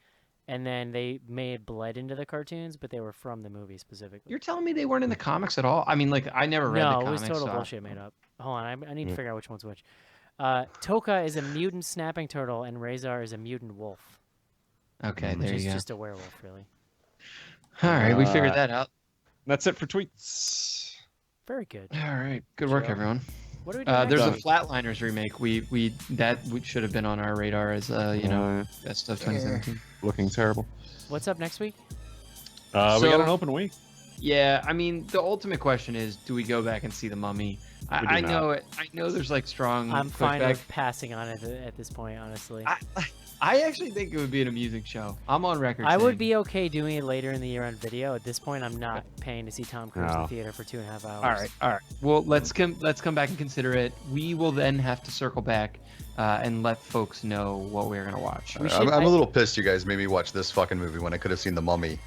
Speaker 2: and then they bled into the cartoons, but they were from the movie specifically.
Speaker 5: You're telling me they weren't in the comics at all? I mean, like I never read the
Speaker 2: No, it
Speaker 5: comics.
Speaker 2: was total
Speaker 5: so-
Speaker 2: bullshit made up. Hold on, I need to figure out which one's which. Toka is a mutant snapping turtle, and Razor is a mutant wolf,
Speaker 5: Okay,
Speaker 2: which
Speaker 5: there
Speaker 2: is
Speaker 5: you go.
Speaker 2: just a werewolf, really.
Speaker 5: All right, we figured that out.
Speaker 3: That's it for tweets.
Speaker 2: Very good.
Speaker 5: All right, good work,
Speaker 2: Sure.
Speaker 5: everyone.
Speaker 2: What do we do next?
Speaker 5: There's a
Speaker 2: week?
Speaker 5: Flatliners remake. We should have been on our radar as best of 2017.
Speaker 3: Looking terrible.
Speaker 2: What's up next week?
Speaker 3: We got
Speaker 5: So-
Speaker 3: an open week.
Speaker 5: Yeah, I mean, the ultimate question is, do we go back and see The Mummy? I
Speaker 3: do
Speaker 5: know it. I know there's like strong.
Speaker 2: I'm fine
Speaker 5: pushback.
Speaker 2: with passing on it at this point, honestly.
Speaker 5: I actually think it would be an amusing show. I'm on record.
Speaker 2: I would
Speaker 5: saying-
Speaker 2: be okay doing it later in the year on video. At this point, I'm not paying to see Tom Cruise in
Speaker 3: No.
Speaker 2: the theater for 2.5 hours.
Speaker 5: All right. Well, let's come back and consider it. We will then have to circle back and let folks know what we're gonna watch.
Speaker 4: I'm a little pissed you guys made me watch this fucking movie when I could have seen The Mummy.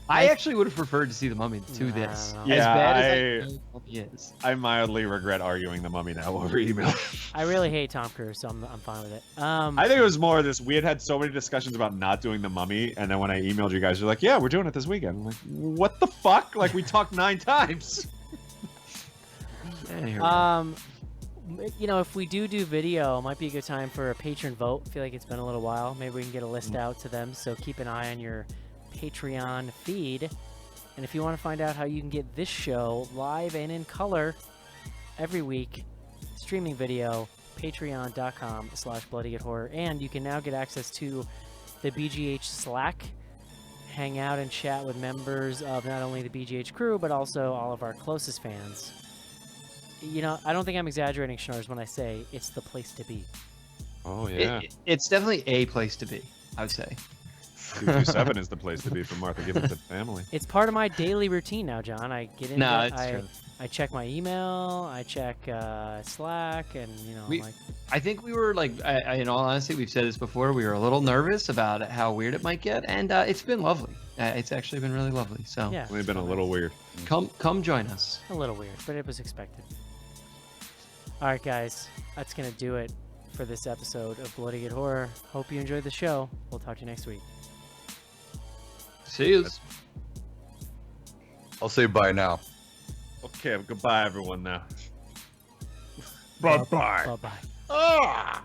Speaker 5: I actually would have preferred to see The Mummy to this.
Speaker 3: Yeah,
Speaker 5: as bad as I think The Mummy is.
Speaker 3: I mildly regret arguing The Mummy now over email.
Speaker 2: I really hate Tom Cruise, so I'm fine with it.
Speaker 3: I think it was more this. We had so many discussions about not doing The Mummy, and then when I emailed you guys, you're like, "Yeah, we're doing it this weekend." I'm like, "What the fuck?" Like we talked 9 times.
Speaker 2: You know, if we do video, it might be a good time for a patron vote. I feel like it's been a little while. Maybe we can get a list out to them. So keep an eye on your Patreon feed. And if you want to find out how you can get this show live and in color every week, streaming video, patreon.com/bloodygoodhorror. And you can now get access to the BGH Slack. Hang out and chat with members of not only the BGH crew, but also all of our closest fans. You know, I don't think I'm exaggerating, Schnorrs, when I say it's the place to be.
Speaker 3: Oh, yeah.
Speaker 5: It's definitely a place to be, I would say.
Speaker 3: 227 is the place to be for Martha Givington family.
Speaker 2: It's part of my daily routine now, John. I get in.
Speaker 5: No, it's true.
Speaker 2: I check my email. I check Slack, and you know,
Speaker 5: I think we were like, in all honesty, we've said this before. We were a little nervous about how weird it might get, and it's been lovely. It's actually been really lovely. So
Speaker 2: yeah,
Speaker 3: we've been a little weird.
Speaker 5: Come join us.
Speaker 2: A little weird, but it was expected. All right, guys, that's gonna do it for this episode of Bloody Good Horror. Hope you enjoyed the show. We'll talk to you next week.
Speaker 5: See you.
Speaker 4: I'll say bye now.
Speaker 3: Okay, goodbye, everyone. Now.
Speaker 6: Bye-bye.
Speaker 2: Bye-bye.
Speaker 6: Ah!